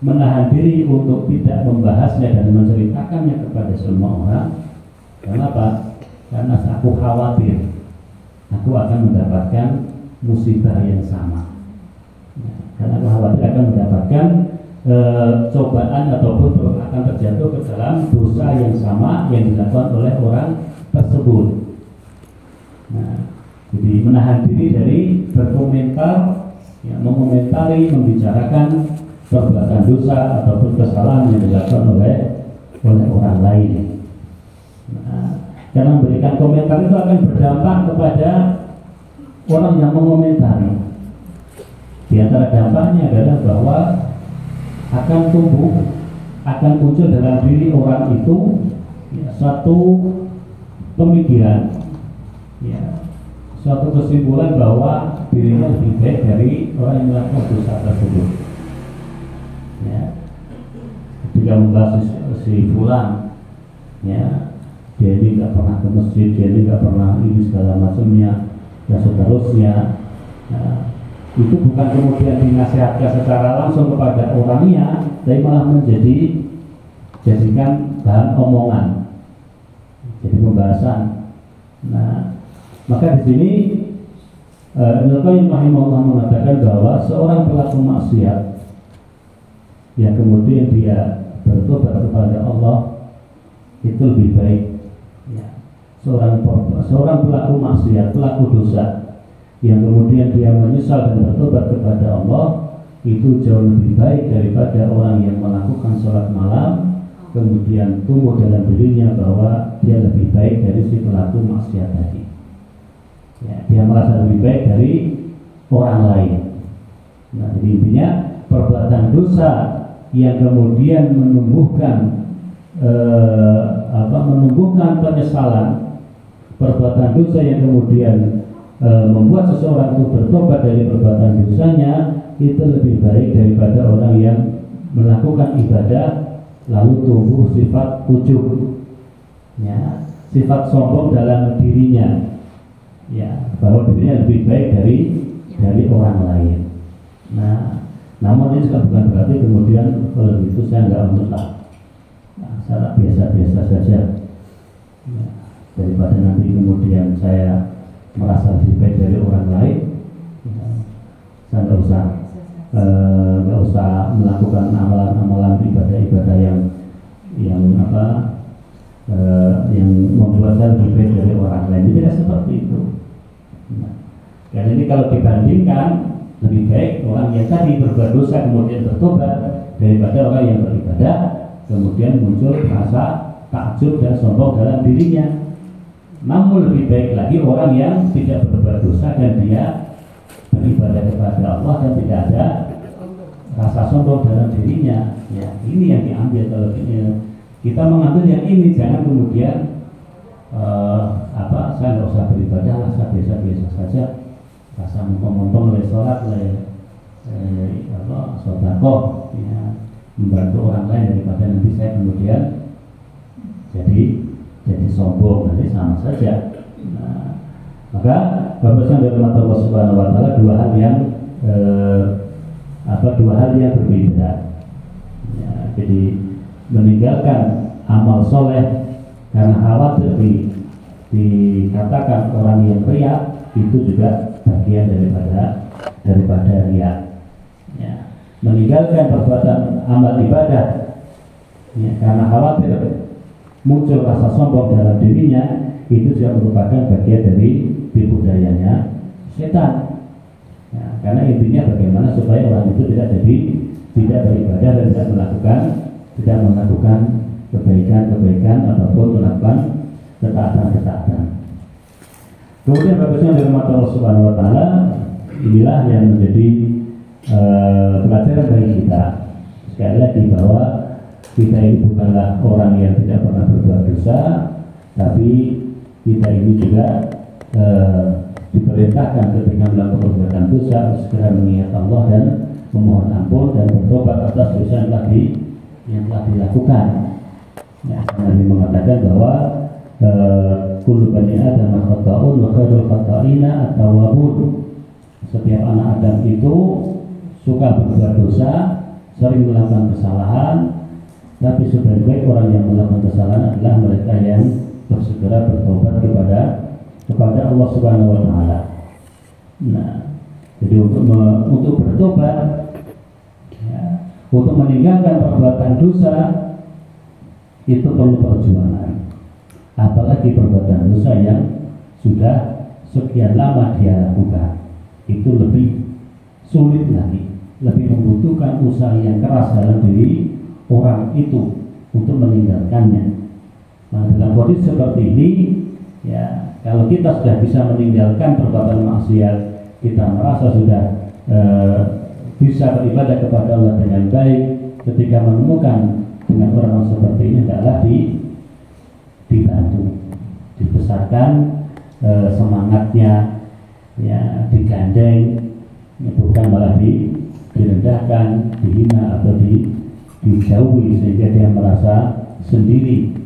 menahan diri untuk tidak membahasnya dan menceritakannya kepada semua orang. Kenapa? Karena aku khawatir aku akan mendapatkan musibah yang sama. Karena aku khawatir akan mendapatkan cobaan ataupun akan terjatuh ke dalam dosa yang sama yang dilakukan oleh orang tersebut. Nah, jadi menahan diri dari berkomentar, ya, mengomentari, membicarakan perbuatan dosa ataupun kesalahan yang dilakukan oleh orang lain. Nah, karena memberikan komentar itu akan berdampak kepada orang yang mengomentari. Di antara dampaknya adalah bahwa akan muncul dalam diri orang itu, ya, suatu pemikiran, ya, suatu kesimpulan bahwa dirinya lebih baik dari orang yang melakukan dosa tersebut. Ya, ketika membahas si fulan, ya, dia ini nggak pernah ke masjid, dia ini nggak pernah ini segala macamnya, dan seterusnya. Nah, itu bukan kemudian dinasihatkan secara langsung kepada orangnya, tapi malah jadikan bahan omongan, jadi pembahasan. Nah, maka di sini Ibnu Qayyim rahimahullah mengatakan bahwa seorang pelaku maksiat yang kemudian dia bertobat kepada Allah itu lebih baik, ya, seorang pelaku maksiat, pelaku dosa yang kemudian dia menyesal dan bertobat kepada Allah itu jauh lebih baik daripada orang yang melakukan sholat malam kemudian tumbuh dalam dirinya bahwa dia lebih baik dari si pelaku maksiat tadi. Ya, dia merasa lebih baik dari orang lain. Nah, jadi intinya perbuatan dosa yang kemudian menumbuhkan penyesalan, perbuatan dosa yang kemudian membuat seseorang itu bertobat dari perbuatan dosanya itu lebih baik daripada orang yang melakukan ibadah lalu tumbuh sifat ujub, ya, sifat sombong dalam dirinya, ya, bahwa dirinya lebih baik dari orang lain. Nah, namun ini juga bukan berarti kemudian kalau itu saya nggak menolak, nah, saya biasa-biasa saja, ya, daripada nanti kemudian saya merasa lebih baik dari orang lain, ya, saya nggak usah nggak usah melakukan amalan-amalan ibadah-ibadah yang apa yang membuat saya lebih baik dari orang lain. Tidak seperti itu. Nah, dan ini kalau dibandingkan, lebih baik orang yang tadi berbuat dosa kemudian bertobat daripada orang yang beribadah kemudian muncul rasa takjub dan sombong dalam dirinya. Namun lebih baik lagi orang yang tidak berbuat dosa dan dia beribadah kepada Allah dan tidak ada rasa sombong dalam dirinya. Ya, ini yang diambil. Kalau kita mengambil yang ini, jangan kemudian saya nggak usah beribadah lah, saya biasa-biasa saja, rasa mumpung-mumpung oleh sholat, oleh sedekah, ya, membantu orang lain daripada nanti saya kemudian jadi sombong, nanti sama saja. Nah, maka Bapak dari Allah Subhanahu Wa Taala dua hal yang berbeda. Ya, jadi meninggalkan amal soleh karena khawatir dikatakan orang yang riya, itu juga bagian daripada riya. Ya, meninggalkan perbuatan amal ibadah ya, karena khawatir muncul rasa sombong dalam dirinya, itu juga merupakan bagian dari tipu dayanya setan. Ya, karena intinya bagaimana supaya orang itu tidak beribadah dan tidak melakukan kebaikan ataupun melakukan ketaatan. Kemudian bagusnya dari Allah Subhanahu Wa Taala, inilah yang menjadi pelajaran bagi kita. Sekali lagi bahwa kita ini bukanlah orang yang tidak pernah berbuat dosa, tapi kita ini juga diperintahkan ketika melakukan perbuatan dosa segera mengingat Allah dan memohon ampun dan bertobat atas dosa yang telah dilakukan. Ya, Nabi mengatakan bahwa kullu bani Adam khata'un wa khairul khata'ina at-tawwabun. Setiap anak Adam itu suka berbuat dosa, sering melakukan kesalahan, tapi sebaik-baik orang yang melakukan kesalahan adalah mereka yang bersegera bertobat kepada Allah Subhanahu Wa Taala. Nah, jadi untuk bertobat, ya, untuk meninggalkan perbuatan dosa itu perlu perjuangan. Apalagi perbuatan dosa yang sudah sekian lama dia lakukan, itu lebih sulit lagi, lebih membutuhkan usaha yang keras dalam diri orang itu untuk meninggalkannya. Nah, dalam kondisi seperti ini, ya, kalau kita sudah bisa meninggalkan perbuatan maksiat, kita merasa sudah bisa beribadah kepada Allah dengan baik. Ketika menemukan dengan orang seperti ini, adalah dibantu, dibesarkan semangatnya, ya, digandeng, ya, bukan malah direndahkan, dihina atau dijauhi sehingga dia merasa sendiri.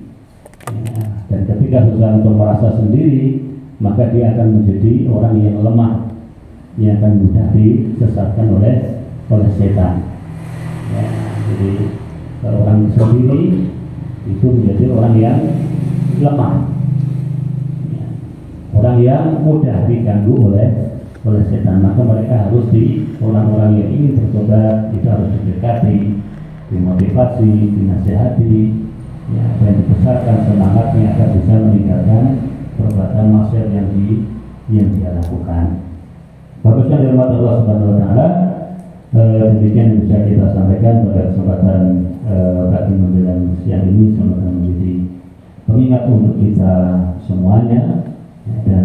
Ya, dan ketika seseorang itu merasa sendiri, maka dia akan menjadi orang yang lemah, yang akan mudah disesatkan oleh setan. Ya, jadi orang sendiri itu menjadi orang yang lemah, ya, orang yang mudah diganggu oleh setan. Maka mereka harus orang-orang yang ingin bertobat itu harus didekati, dimotivasi, dinasihati, ya, dan dibesarkan semangatnya agar bisa meninggalkan perbuatan maksiat yang dia lakukan. Bagusnya dari Allah Subhanahu Wa Taala, demikian yang bisa kita sampaikan pada kesempatan pagi menjelang siang ini, semoga menjadi pengingat untuk kita semuanya, ya, dan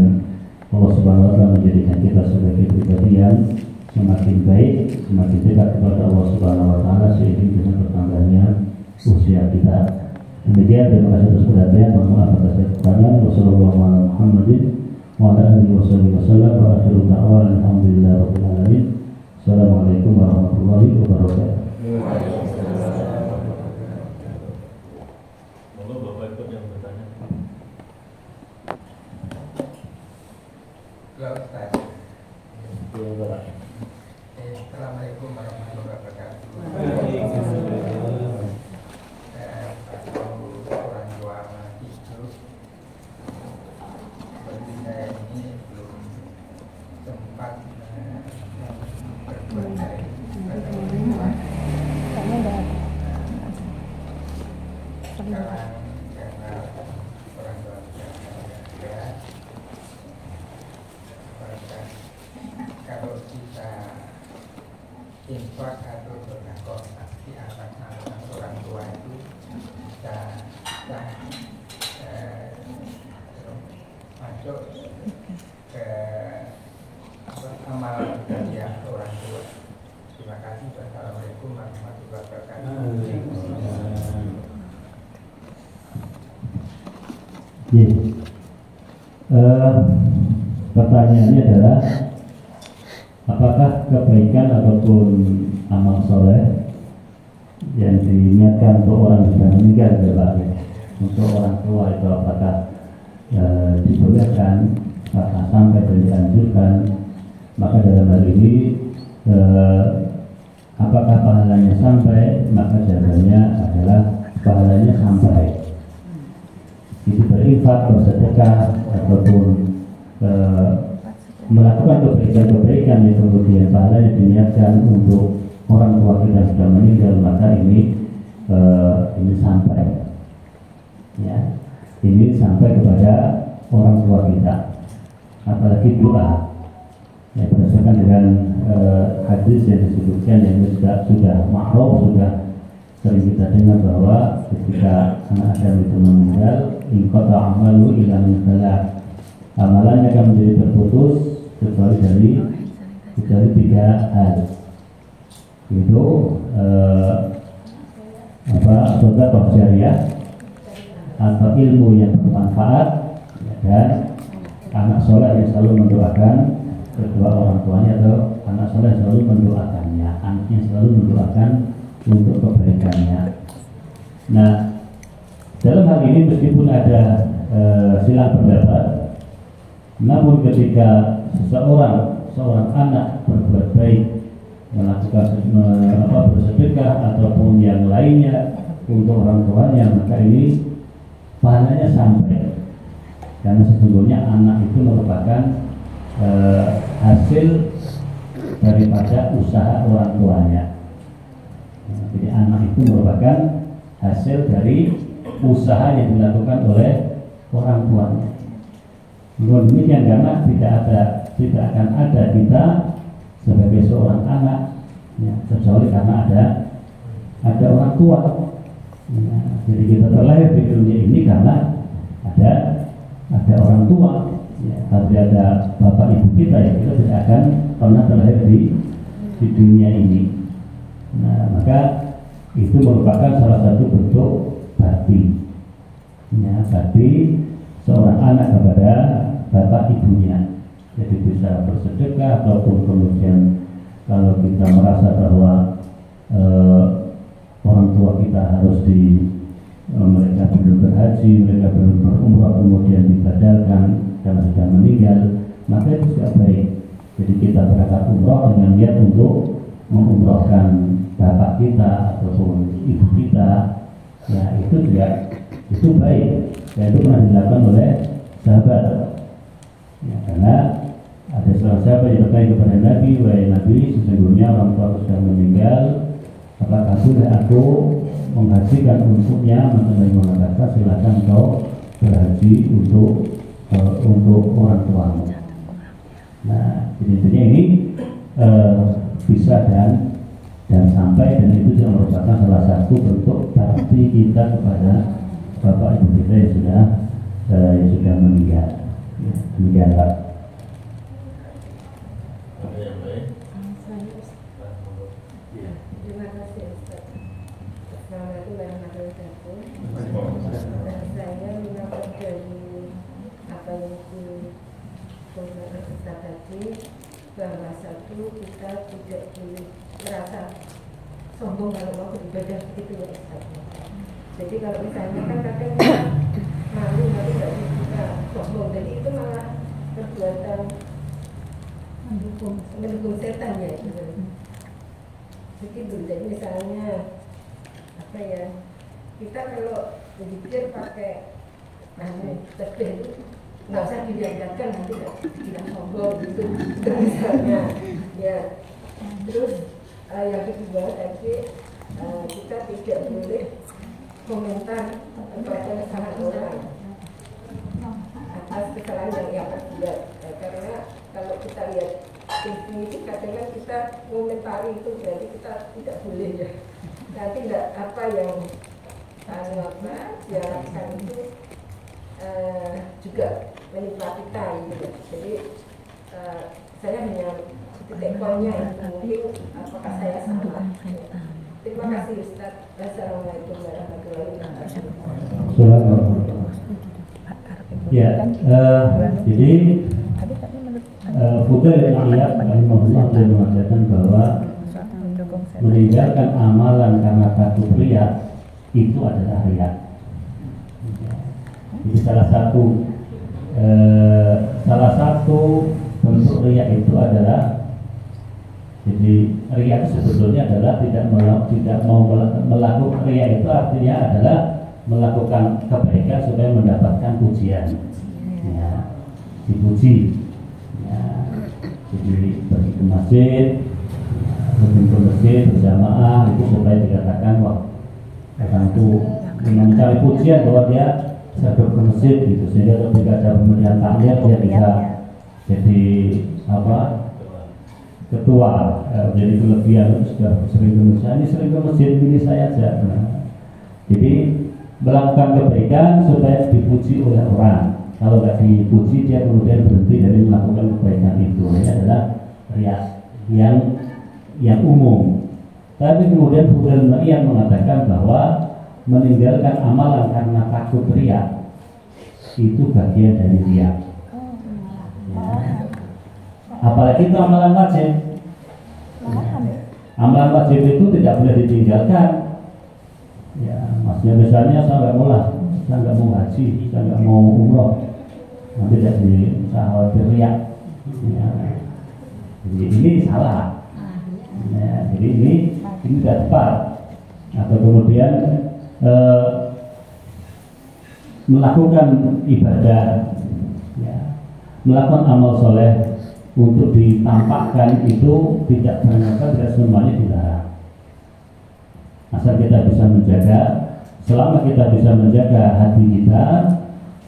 Allah Subhanahu Wa Taala menjadikan kita sebagai pribadi yang semakin baik, semakin dekat kepada Allah Subhanahu Wa Taala seiring dengan bertambahnya usia kita. Demikian, terima kasih atas perhatian. Mohon maaf atas kekurangan. Wassalamualaikum warahmatullahi wabarakatuh. Assalamualaikum warahmatullahi wabarakatuh. Monggo Bapak ikut yang bertanya. Assalamualaikum warahmatullahi wabarakatuh. Orang tua mati itu seperti saya ini belum sempat berbuat baik. infak atau sedekah di atas orang tua itu bisa masuk ke amal jariah orang tua. Terima kasih. Wassalamualaikum warahmatullahi wabarakatuh. Pertanyaannya adalah apakah kebaikan ataupun amal soleh yang diniatkan untuk orang yang sudah meninggal untuk orang tua itu apakah dibolehkan sampai dan dianjurkan? Maka dalam hal ini apakah pahalanya sampai? Maka jawabannya adalah pahalanya sampai. Itu berinfak, bersedekah ataupun melakukan kebaikan-kebaikan yang kemudian pahalanya diniatkan untuk orang tua kita sudah meninggal, maka ini sampai, ya, ini sampai kepada orang tua kita. Apalagi doa, ya, berdasarkan dengan hadis yang disebutkan yang sudah ma'ruf, sudah sering kita dengar bahwa ketika anak Adam itu meninggal, inqata amalu ila min salat, amalannya akan menjadi terputus kecuali dari 3 hal, itu sedekah jariah atau ilmu yang bermanfaat, dan anak soleh yang selalu mendoakan kedua orang tuanya, atau anak soleh yang selalu mendoakannya, anaknya selalu mendoakan untuk kebaikannya. Nah, dalam hal ini meskipun ada silang pendapat, namun ketika seorang anak berbuat baik, melakukan bersedekah ataupun yang lainnya untuk orang tuanya, maka ini pahalanya sampai, karena sesungguhnya anak itu merupakan hasil daripada usaha orang tuanya. Jadi anak itu merupakan hasil dari usaha yang dilakukan oleh orang tuanya. Dengan demikian, karena tidak akan ada kita sebagai seorang anak, ya, kecuali karena ada orang tua. Ya, jadi kita terlahir di dunia ini karena ada orang tua. Ya, kalau ada bapak ibu kita, ya kita tidak akan pernah terlahir di dunia ini. Nah, maka itu merupakan salah satu bentuk bakti, ya, bakti seorang anak kepada bapak ibunya. Jadi bisa bersedekah, ataupun kemudian kalau kita merasa bahwa orang tua kita harus mereka belum berhaji, mereka belum berumrah, kemudian dibadalkan karena sudah meninggal, maka itu tidak baik. Jadi kita berangkat umrah dengan niat untuk mengumrahkan bapak kita ataupun ibu kita, ya itu baik, dan itu pernah dilakukan oleh sahabat, ya, karena ada seorang sahabat yang bertanya kepada Nabi, wahai Nabi, sesungguhnya orang tua sudah meninggal, apakah boleh aku menghajikan untuknya? Maka Nabi mengatakan, silakan kau berhaji untuk orang tuamu. Nah, intinya ini bisa dan sampai, dan itu juga merupakan salah satu bentuk bakti kita kepada bapak ibu kita yang sudah meninggal. Demikian, Pak. Ada yang lain? Terima kasih, Ustaz. Assalamualaikum warahmatullahi wabarakatuh. Saya mendapat dari apa yang disampaikan Ustaz tadi, bahwa satu, kita tidak boleh merasa sombong kalau mau beribadah, begitu ya Ustaz. Jadi kalau misalnya kan kadang kita malu nggak bisa sombong, jadi itu malah perbuatan mendukung setan ya gitu. Begitu. Jadi misalnya apa ya, kita kalau berzikir pakai tasbih itu nggak usah dibiarkan, nanti tidak sombong gitu misalnya ya. Terus yang kedua tadi, kita tidak boleh komentar kepada kesalahan orang atas kesalahan yang ia perbuat, karena kalau kita lihat TV itu kadang-kadang kita komentari itu berarti kita tidak boleh ya. Nanti tidak apa yang diharapkan itu juga menimpa kita gitu. Jadi saya hanya titik poinnya itu mungkin apakah saya salah. Terima kasih Ustaz. Assalamualaikum warahmatullahi wabarakatuh. Ya, jadi Fudail bin Iyad rahimahullah mengatakan bahwa meninggalkan amalan karena takut riya itu adalah riya. Jadi salah satu bentuk riya itu adalah, jadi riya itu sebetulnya adalah tidak mau melakukan riya itu artinya adalah melakukan kebaikan supaya mendapatkan pujian, ya, dipuji, ya. Jadi pergi ke masjid, pergi ke masjid berjamaah itu supaya dikatakan wah orang itu mencari pujian bahwa dia sadar ke masjid gitu, sehingga ketika ada pemberian takmir dia bisa jadi apa, ketua, jadi kelebihan itu sudah sering ke masjid, ini sering ke masjid ini saya aja. Nah, jadi melakukan kebaikan supaya dipuji oleh orang. Kalau nggak dipuji dia kemudian berhenti dari melakukan kebaikan itu. Ini adalah riya yang umum. Tapi kemudian Fudail bin Iyad mengatakan bahwa meninggalkan amalan karena takut riya itu bagian dari riya. Ya. Apalagi itu amalan wajib. Amalan wajib itu tidak boleh ditinggalkan. Ya, maksudnya misalnya saya nggak mau haji, saya nggak mau umroh, nanti jadi khawatir riya. Ya. Jadi ini salah. Ya, jadi ini tidak tepat. Atau kemudian melakukan ibadah, ya, melakukan amal soleh untuk ditampakkan itu tidak ternyata tidak semuanya dilarang. Asal kita bisa menjaga, selama kita bisa menjaga hati kita,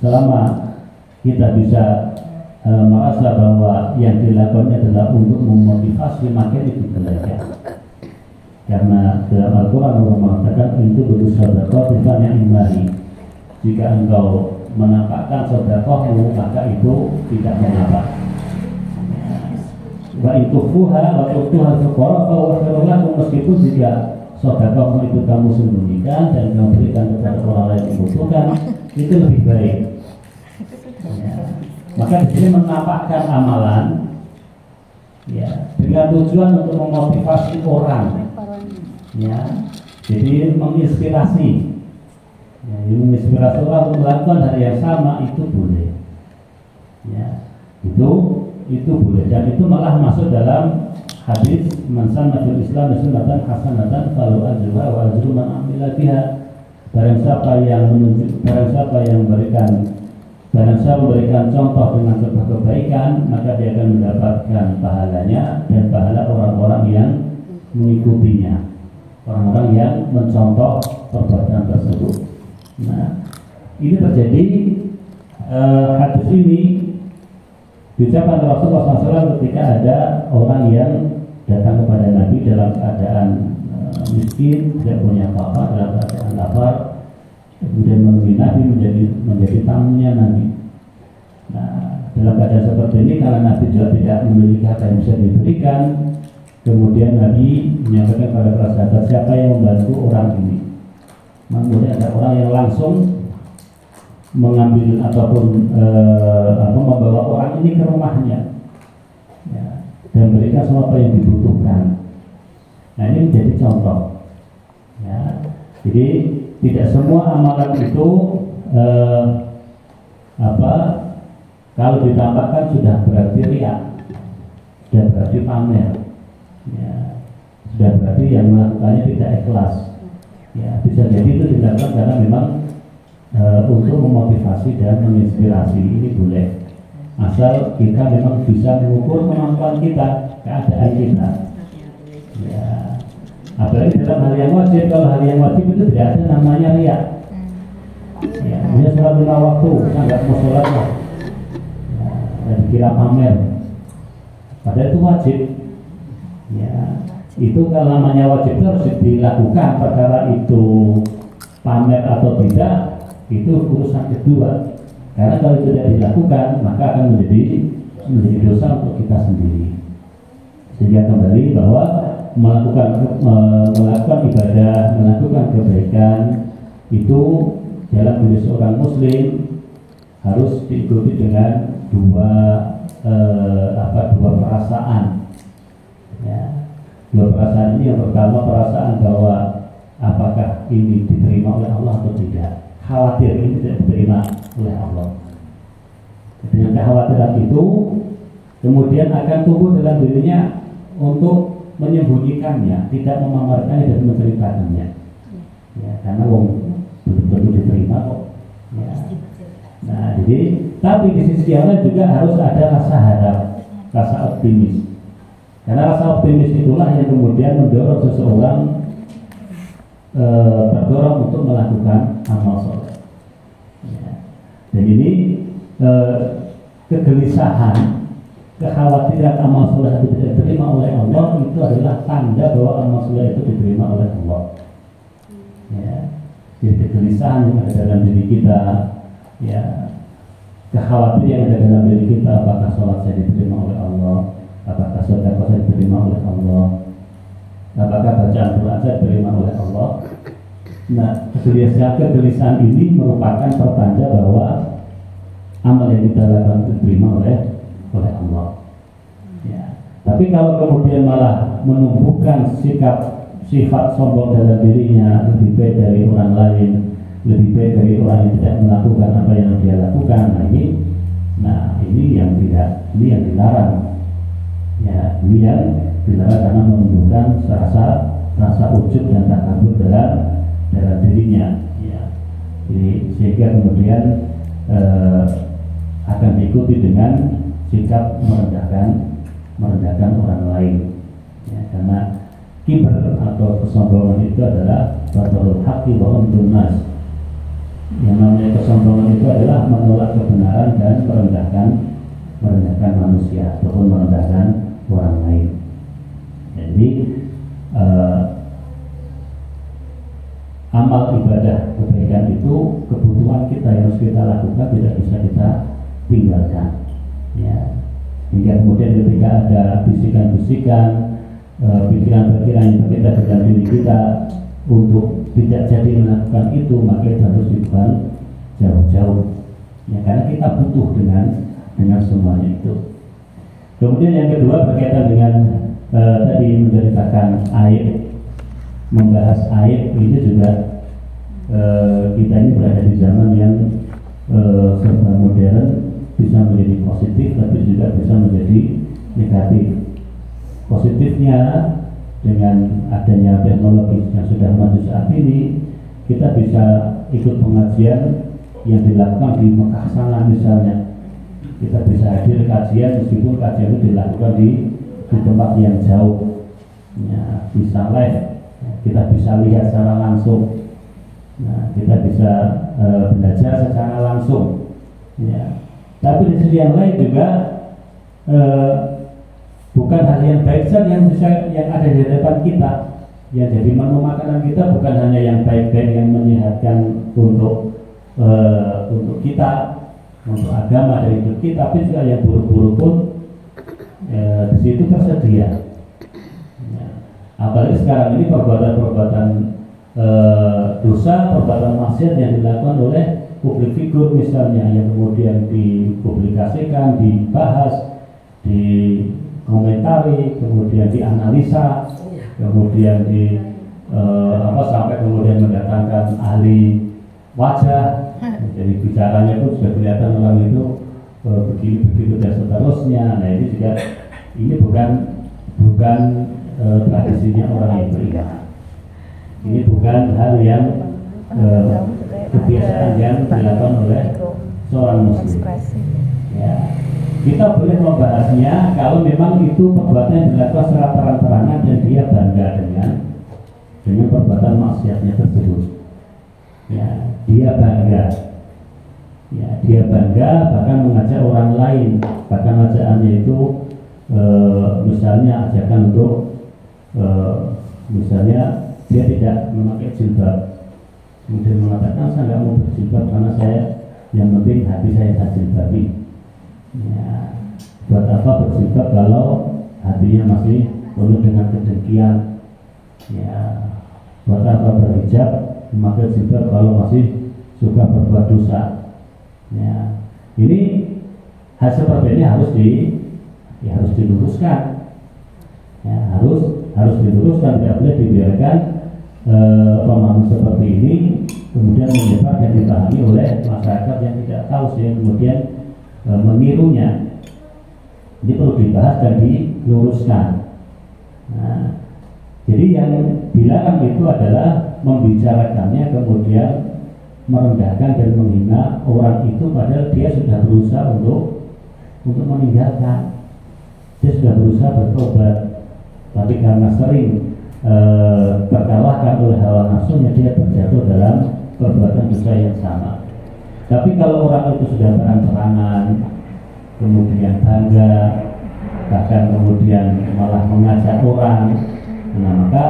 selama kita bisa merasa bahwa yang dilakukan adalah untuk memotivasi, maka itu belajar. Karena dalam Al-Quran Allah mengatakan itu berusaha sedekah misalnya imani. Jika engkau menampakkan sedekahmu maka itu tidak mengapa. Wa itu fuha wa tuha fuqara wa khairullakum, meskipun jika sedekahmu itu kamu sembunyikan dan kamu berikan kepada orang lain yang membutuhkan, itu lebih baik. Ya. Maka di sini menampakkan amalan, ya, dengan tujuan untuk memotivasi orang, ya, jadi menginspirasi, ya, menginspirasi orang untuk melakukan hal yang sama itu boleh, ya, itu boleh, dan itu malah masuk dalam hadis man sanna fil Islam sunnatan hasanatan falahu ajruha wa ajru man amila biha. Barang siapa yang memberikan contoh dengan sebuah kebaikan, maka dia akan mendapatkan pahalanya dan pahala orang-orang yang mengikutinya, orang-orang yang mencontoh perbuatan tersebut. Nah, ini terjadi hadis ini diucapkan Rasulullah SAW ketika ada orang yang datang kepada Nabi dalam keadaan miskin, tidak punya apa-apa, dalam keadaan lapar, kemudian menemui Nabi menjadi tamunya Nabi. Nah, dalam keadaan seperti ini karena Nabi juga tidak memiliki apa yang bisa diberikan, kemudian Nabi menyampaikan kepada para sahabat siapa yang membantu orang ini. Kemudian ada orang yang langsung mengambil ataupun membawa orang ini ke rumahnya, ya, dan berikan semua apa yang dibutuhkan. Nah, ini menjadi contoh, ya. Jadi tidak semua amalan itu kalau ditampakkan sudah berarti riya, sudah berarti pamer, ya, sudah berarti yang melakukannya tidak ikhlas. Ya, bisa jadi itu dilakukan karena memang untuk memotivasi dan menginspirasi, ini boleh, asal kita memang bisa mengukur kemampuan kita, keadaan kita. Ya, apalagi dalam hal yang wajib. Kalau hal yang wajib itu tidak ada namanya riya. Ya, dia sholat 5 waktu, kita nggak mau sholat lah, ya, dan dikira pamer. Padahal itu wajib. Ya, itu kalau namanya wajib itu harus dilakukan. Perkara itu pamer atau tidak itu urusan kedua. Karena kalau tidak dilakukan maka akan menjadi dosa untuk kita sendiri. Sehingga kembali bahwa melakukan ibadah, melakukan kebaikan itu dalam diri seorang muslim harus diikuti dengan dua perasaan. Ya, dua perasaan ini, yang pertama perasaan bahwa apakah ini diterima oleh Allah atau tidak. Khawatir ini tidak diterima oleh Allah. Dengan kekhawatiran itu kemudian akan tumbuh dalam dirinya untuk menyembunyikannya, tidak memamerkannya dan menceritakannya. Ya, karena betul-betul diterima kok. Ya. Nah, jadi tapi di sisi yang lain juga harus ada rasa harap, rasa optimis. Karena rasa optimis itulah yang kemudian mendorong seseorang terdorong untuk melakukan amal soleh. Ya. Dan ini kegelisahan, kekhawatiran amal soleh itu tidak diterima oleh Allah itu adalah tanda bahwa amal soleh itu diterima oleh Allah. Ya. Jadi kegelisahan yang ada dalam diri kita, ya, kekhawatiran yang ada dalam diri kita, apakah sholat saya diterima oleh Allah, apakah sedekah saya diterima oleh Allah, apakah bacaan Quran saya diterima oleh Allah. Nah, kegelisahan ini merupakan pertanda bahwa amal yang kita lakukan diterima oleh Allah. Ya. Tapi kalau kemudian malah menumbuhkan sifat sombong dalam dirinya, lebih baik dari orang lain, lebih baik dari orang yang tidak melakukan apa yang dia lakukan, ini yang dilarang. Ya, ini yang dilarang karena menunjukkan rasa ujub dan takabur dalam dirinya. Ya. Jadi, sehingga kemudian akan diikuti dengan sikap merendahkan orang lain. Ya, karena kibar atau kesombongan itu adalah batarul haqqi wa amdun nas. Yang namanya kesombongan itu adalah menolak kebenaran dan merendahkan manusia ataupun merendahkan orang lain. Jadi amal ibadah kebaikan itu kebutuhan kita yang harus kita lakukan, tidak bisa kita tinggalkan. Ya. Hingga kemudian ketika ada bisikan-bisikan, pikiran-pikiran yang berbeda dalam diri kita untuk tidak jadi melakukan itu, maka itu harus dibuang jauh-jauh. Ya, karena kita butuh dengan semuanya itu. Kemudian yang kedua berkaitan dengan tadi menceritakan aib, membahas aib ini juga kita ini berada di zaman yang serba modern, bisa menjadi positif tapi juga bisa menjadi negatif. Positifnya dengan adanya teknologi yang sudah maju saat ini, kita bisa ikut pengajian yang dilakukan di Mekah sana misalnya. Kita bisa hadir kajian meskipun kajian itu dilakukan di tempat yang jauh. Ya, bisa live, kita bisa lihat secara langsung. Nah, kita bisa belajar secara langsung. Ya. Tapi di sisi yang lain juga bukan hal yang baik saja yang ada di hadapan kita. Ya, jadi menu makanan kita bukan hanya yang baik-baik yang menyehatkan untuk kita, untuk agama dan hidup kita, tapi juga yang buruk-buruk pun di situ tersedia. Ya. Apalagi sekarang ini perbuatan-perbuatan dosa, perbuatan maksiat yang dilakukan oleh publik figur misalnya, yang kemudian dipublikasikan, dibahas, dikomentari, kemudian dianalisa, kemudian sampai kemudian mendatangkan ahli wajah. Jadi bicaranya pun sudah kelihatan orang itu begini dan seterusnya. Nah, ini juga bukan tradisinya orang yang beriman. Ini bukan hal yang kebiasaan yang dilakukan oleh seorang muslim. Ya. Kita boleh membahasnya kalau memang itu perbuatan yang dilakukan secara terang-terangan dan dia bangga dengan perbuatan maksiatnya tersebut. Ya, dia bangga. Ya, dia bangga bahkan mengajak orang lain, bahkan ajakannya itu misalnya ajakan untuk misalnya dia tidak memakai jilbab, kemudian mengatakan saya nggak mau berjilbab karena saya yang penting hati saya jilbabi. Ya, buat apa berjilbab kalau hatinya masih penuh dengan kedengkian? Ya, buat apa berhijab, memakai jilbab kalau masih suka berbuat dosa? Ya, ini hal seperti ini harus diluruskan. Ya, harus diluruskan, tidak boleh dibiarkan pemahaman seperti ini kemudian menyebar dan dipahami oleh masyarakat yang tidak tahu sehingga kemudian menirunya. Ini perlu dibahas dan diluruskan. Nah, jadi yang dilarang itu adalah membicarakannya kemudian merendahkan dan menghina orang itu padahal dia sudah berusaha untuk meninggalkan. Dia sudah berusaha bertobat, tapi karena sering terkalahkan oleh hawa nafsunya, dia terjatuh dalam perbuatan dosa yang sama. Tapi kalau orang itu sudah terang-terangan, kemudian bangga, bahkan kemudian malah mengajak orang, nah maka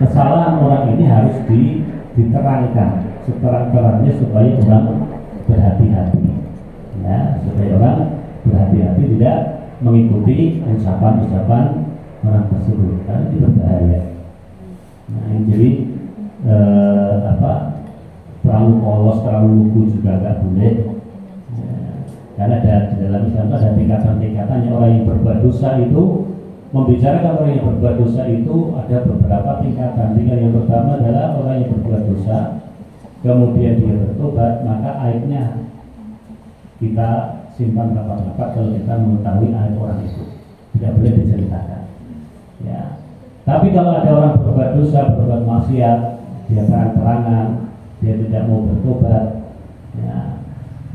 kesalahan orang ini harus diterangkan seterang-terangnya supaya orang berhati-hati, ya, supaya orang berhati-hati tidak mengikuti ucapan-ucapan orang tersebut karena itu berbahaya. Nah, ini jadi terlalu polos, terlalu lugu juga nggak boleh. Ya, karena di dalam Islam itu ada tingkatan-tingkatannya. Orang yang berbuat dosa itu, membicarakan orang yang berbuat dosa itu ada beberapa tingkatan. Tingkatan yang pertama adalah orang yang berbuat dosa, kemudian dia bertobat, maka aibnya kita simpan rapat-rapat kalau kita mengetahui aib orang itu, tidak boleh diceritakan. Ya. Tapi kalau ada orang berbuat dosa, berbuat maksiat, dia terang-terangan, dia tidak mau bertobat, ya,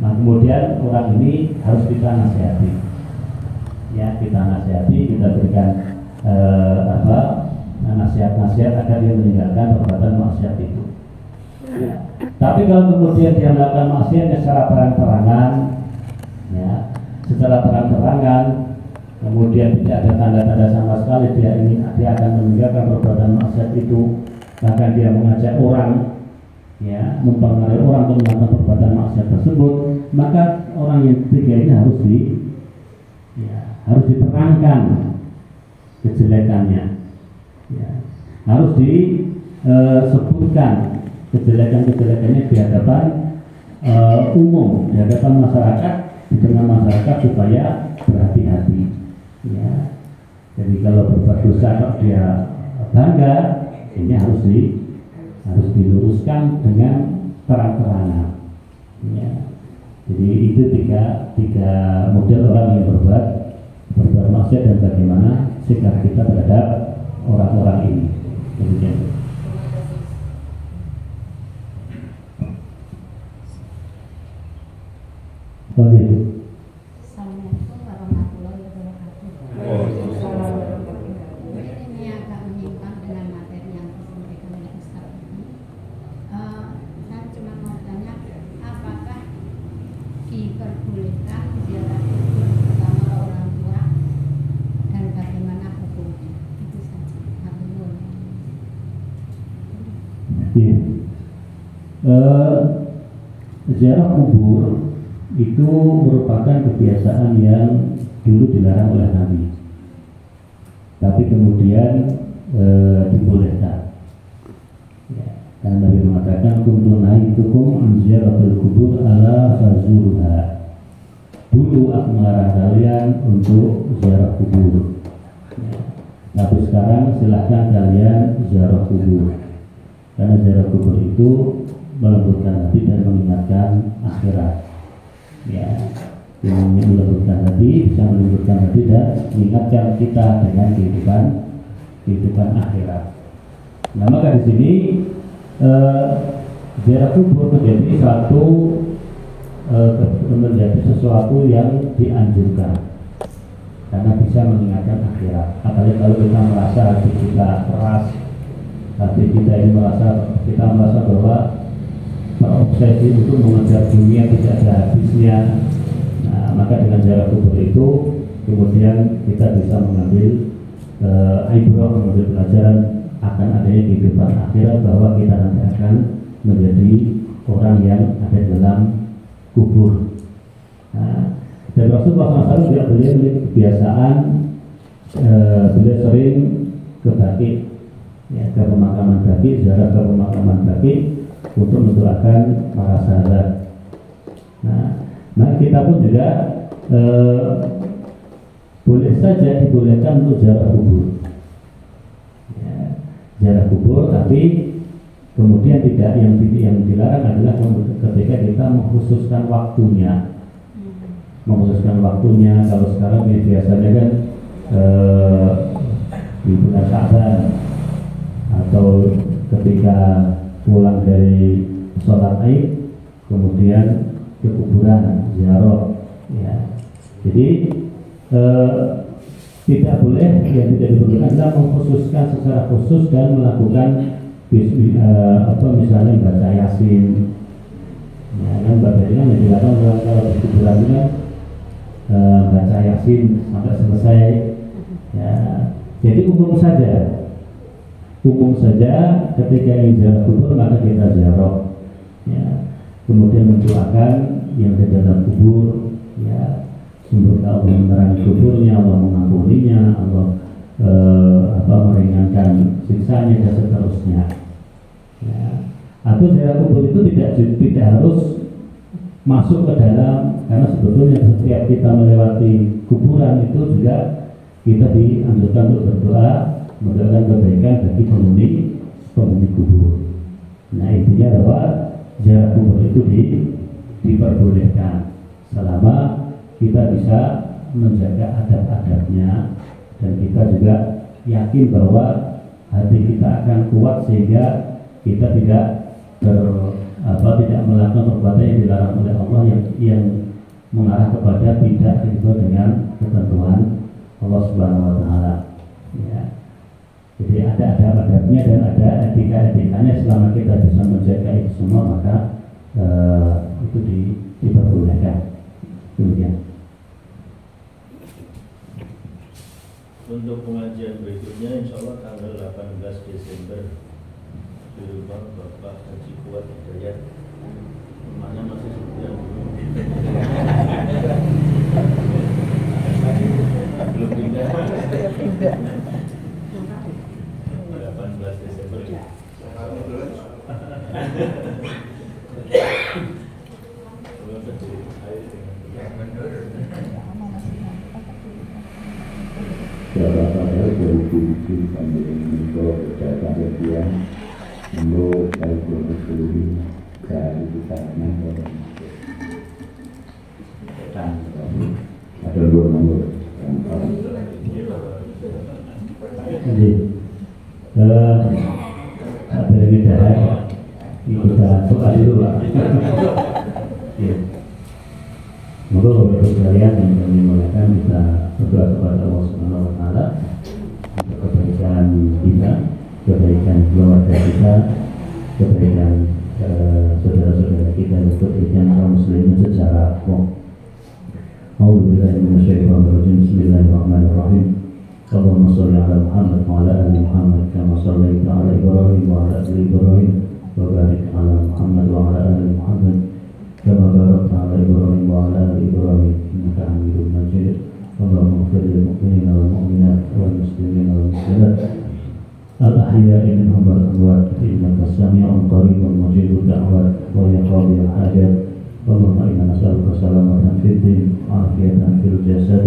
nah kemudian orang ini harus kita nasihati, ya, kita nasihati, kita berikan nasihat-nasihat agar dia meninggalkan perbuatan maksiat itu. Ya. Tapi kalau kemudian dia melakukan maksiatnya secara terang-terangan, ya, secara terang-terangan, kemudian tidak ada tanda-tanda sama sekali dia akan meninggalkan perbuatan maksiat itu, bahkan dia mengajak orang, ya, mempengaruhi orang untuk melakukan perbuatan maksiat tersebut, maka orang yang ketiga ini harus diterangkan kejelekannya, ya, harus disebutkan kejelekannya di hadapan umum, di hadapan masyarakat, di tengah masyarakat supaya berhati-hati. Ya, jadi kalau berbuat dosa kok dia bangga, ini harus diluruskan dengan terang-terangan. Ya, jadi itu tiga model orang yang berbuat maksiat dan bagaimana sikap kita terhadap orang-orang ini. Demikian. Oh, iya. Assalamualaikum warahmatullahi wabarakatuh. Ini agak menyimpang dengan materi yang disampaikan oleh Ustaz ini. Saya cuma mau tanya, apakah diperbolehkan ziarah kubur bersama orang tua dan bagaimana hukumnya? Itu saja. Iya. Ziarah kubur itu merupakan kebiasaan yang dulu dilarang oleh Nabi, tapi kemudian dibolehkan. Ya, karena Nabi mengatakan kuntu nahaitukum an ziyaratil kubur ala fazuruha. Dulu aku melarang kalian untuk ziarah kubur, ya, tapi sekarang silahkan kalian ziarah kubur, karena ziarah kubur itu melembutkan hati dan mengingatkan akhirat. Ya, yang melembutkan hati, bisa melembutkan hati dan mengingatkan kita dengan kehidupan akhirat. Nah, maka di sini ziarah kubur menjadi sesuatu yang dianjurkan karena bisa mengingatkan akhirat. Apalagi kalau kita merasa hati kita keras, hati kita ini merasa bahwa terobsesi untuk mengejar dunia tidak ada habisnya. Nah, maka dengan ziarah kubur itu kemudian kita bisa mengambil ibrah, mengambil pelajaran akan adanya kehidupan akhirat, bahwa kita nanti akan menjadi orang yang ada dalam kubur. Nah, dan Rasulullah SAW juga beliau memiliki kebiasaan, beliau sering ke baqi, ya, ke pemakaman baqi, ziarah ke pemakaman baqi untuk mendoakan para sahabat. Nah, kita pun juga boleh saja dibolehkan untuk ziarah kubur, ya, ziarah kubur, tapi kemudian tidak, yang dilarang adalah ketika kita mengkhususkan waktunya. Kalau sekarang ini biasanya kan di bulan Sya'ban atau ketika pulang dari sholat Id kemudian ke kuburan ziarah, ya. Jadi tidak boleh, yang tidak diperlukan adalah mengkhususkan secara khusus dan melakukan misalnya baca Yasin, ya kan, baca Yasin yang dilakukan kalau di kuburan itu kan baca Yasin sampai selesai, ya. Jadi umum saja ketika ingin ziarah kubur maka kita ziarah, ya. Kemudian mendoakan yang di dalam kubur, ya, semoga Allah menerangi kuburnya, Allah mengampuninya, Allah meringankan siksanya dan seterusnya, ya. Atau ziarah kubur itu tidak harus masuk ke dalam, karena sebetulnya setiap kita melewati kuburan itu juga kita dianjurkan untuk berdoa, mendoakan kebaikan bagi penghuni kubur. Nah, intinya bahwa ziarah kubur itu diperbolehkan selama kita bisa menjaga adab-adabnya dan kita juga yakin bahwa hati kita akan kuat sehingga kita tidak melakukan perbuatan yang dilarang oleh Allah yang mengarah kepada tidak sesuai dengan ketentuan Allah Subhanahu wa taala, ya. Jadi ada adab-adabnya dan ada etika-etikanya. Selama kita bisa menjaga itu semua maka itu diperbolehkan. Demikian. Untuk pengajian berikutnya insya Allah tanggal 18 Desember di rumah Bapak Haji Kuat Hidayat. Rumahnya masih seperti yang dulu. Belum pindah. 18 Desember. Bapak-bapak berhubung sambil menunggu berjasa bagian menunggu kalkulasi seluruh dari kisahnya dan ada dua nomor yang Jadi ada lagi dah kita buka dulu lah. Moga Bapak sekalian yang kami muliakan, kita berdoa kepada Allah Subhanahu wa taala untuk kebaikan kita, kebaikan keluarga kita, kebaikan saudara-saudara kita, dan kebaikan kaum muslimin secara umum. A'udzubillahi minasyaitonir rajim. Bismillahirrahmanirrahim. Allahumma shalli ala Muhammad wa ala ali Muhammad kama shallaita ala Ibrahim wa ala ali Ibrahim wa barik ala Muhammad wa ala ali Muhammad kama barakta ala Ibrahim wa ala ali Ibrahim innaka Hamidum Majid. Allahumma ighfir lil mu'minina wal mu'minat wal muslimina wal muslimat al-ahya'i minhum wal amwat innaka sami'un qaribun mujibud da'wat wa ya qadiyal hajat. Allahumma inna nas'aluka salamatan fid din, afiyatan fil jasad,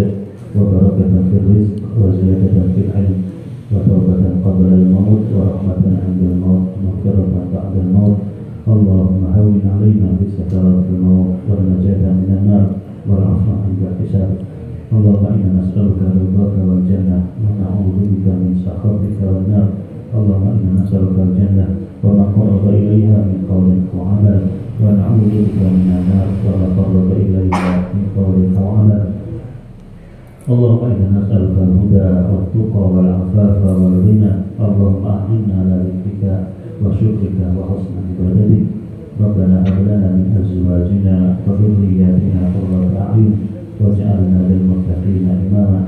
wa barakatan fil rizq, wa ziyadatan fil ilm, wa tawbatan qabla al-maut, wa rahmatan 'inda al-maut, wa maghfiratan ba'da al-maut. Allahumma hawwin 'alaina bi sakaratil maut wal najata minan nar wal 'afwa 'inda hisab. Allahumma inna nas'aluka ridhaka wal jannah wa na'udzu bika min sakhatika wan nar. Allahumma inna nas'aluka al-jannah wa ma qarraba ilayha min qawlin wa 'amal, wa na'udzu bika minan nar wa ma qarraba ilayha min qawlin wa 'amal. Allahumma inna nas'aluka al-huda wat-tuqa wal 'afafa wal ghina. Allahumma a'inna 'ala dhikrika wa syukrika wa husni ibadatik. Rabbana hab lana min azwajina wa dhurriyyatina qurrata a'yun waj'alna lil muttaqina imama.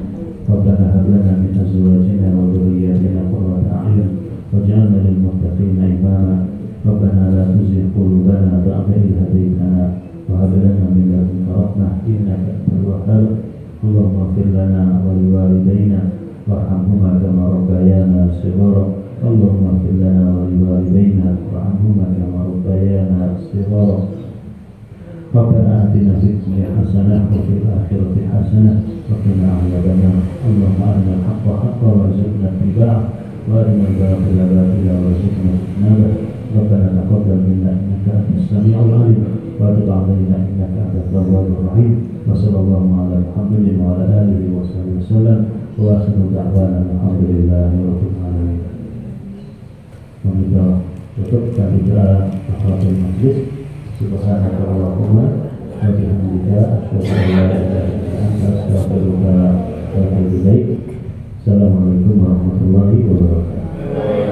اغفر لنا ولوالدينا وارحمهما كما ربيانا صغارا اللهم اغفر لنا ولوالدينا وارحمهما كما ربيانا صغارا ربنا آتنا في الدنيا حسنة وفي الآخرة حسنة وقنا عذاب النار اللهم أرنا الحق حقا وارزقنا اتباعه وأرنا الباطل باطلا وارزقنا اجتنابه ربنا تقبل منا إنك أنت السميع العليم وتب علينا إنك أنت التواب الرحيم وصلى الله على محمد وعلى آله وصحبه وسلم وآخر دعوانا الحمد لله رب العالمين. Kita tutup kita akhlakul majlis. Subhanaka Allahumma wa bihamdika asyhadu an la ilaha illa anta astaghfiruka wa atubu ilaik. Assalamualaikum warahmatullahi wabarakatuh.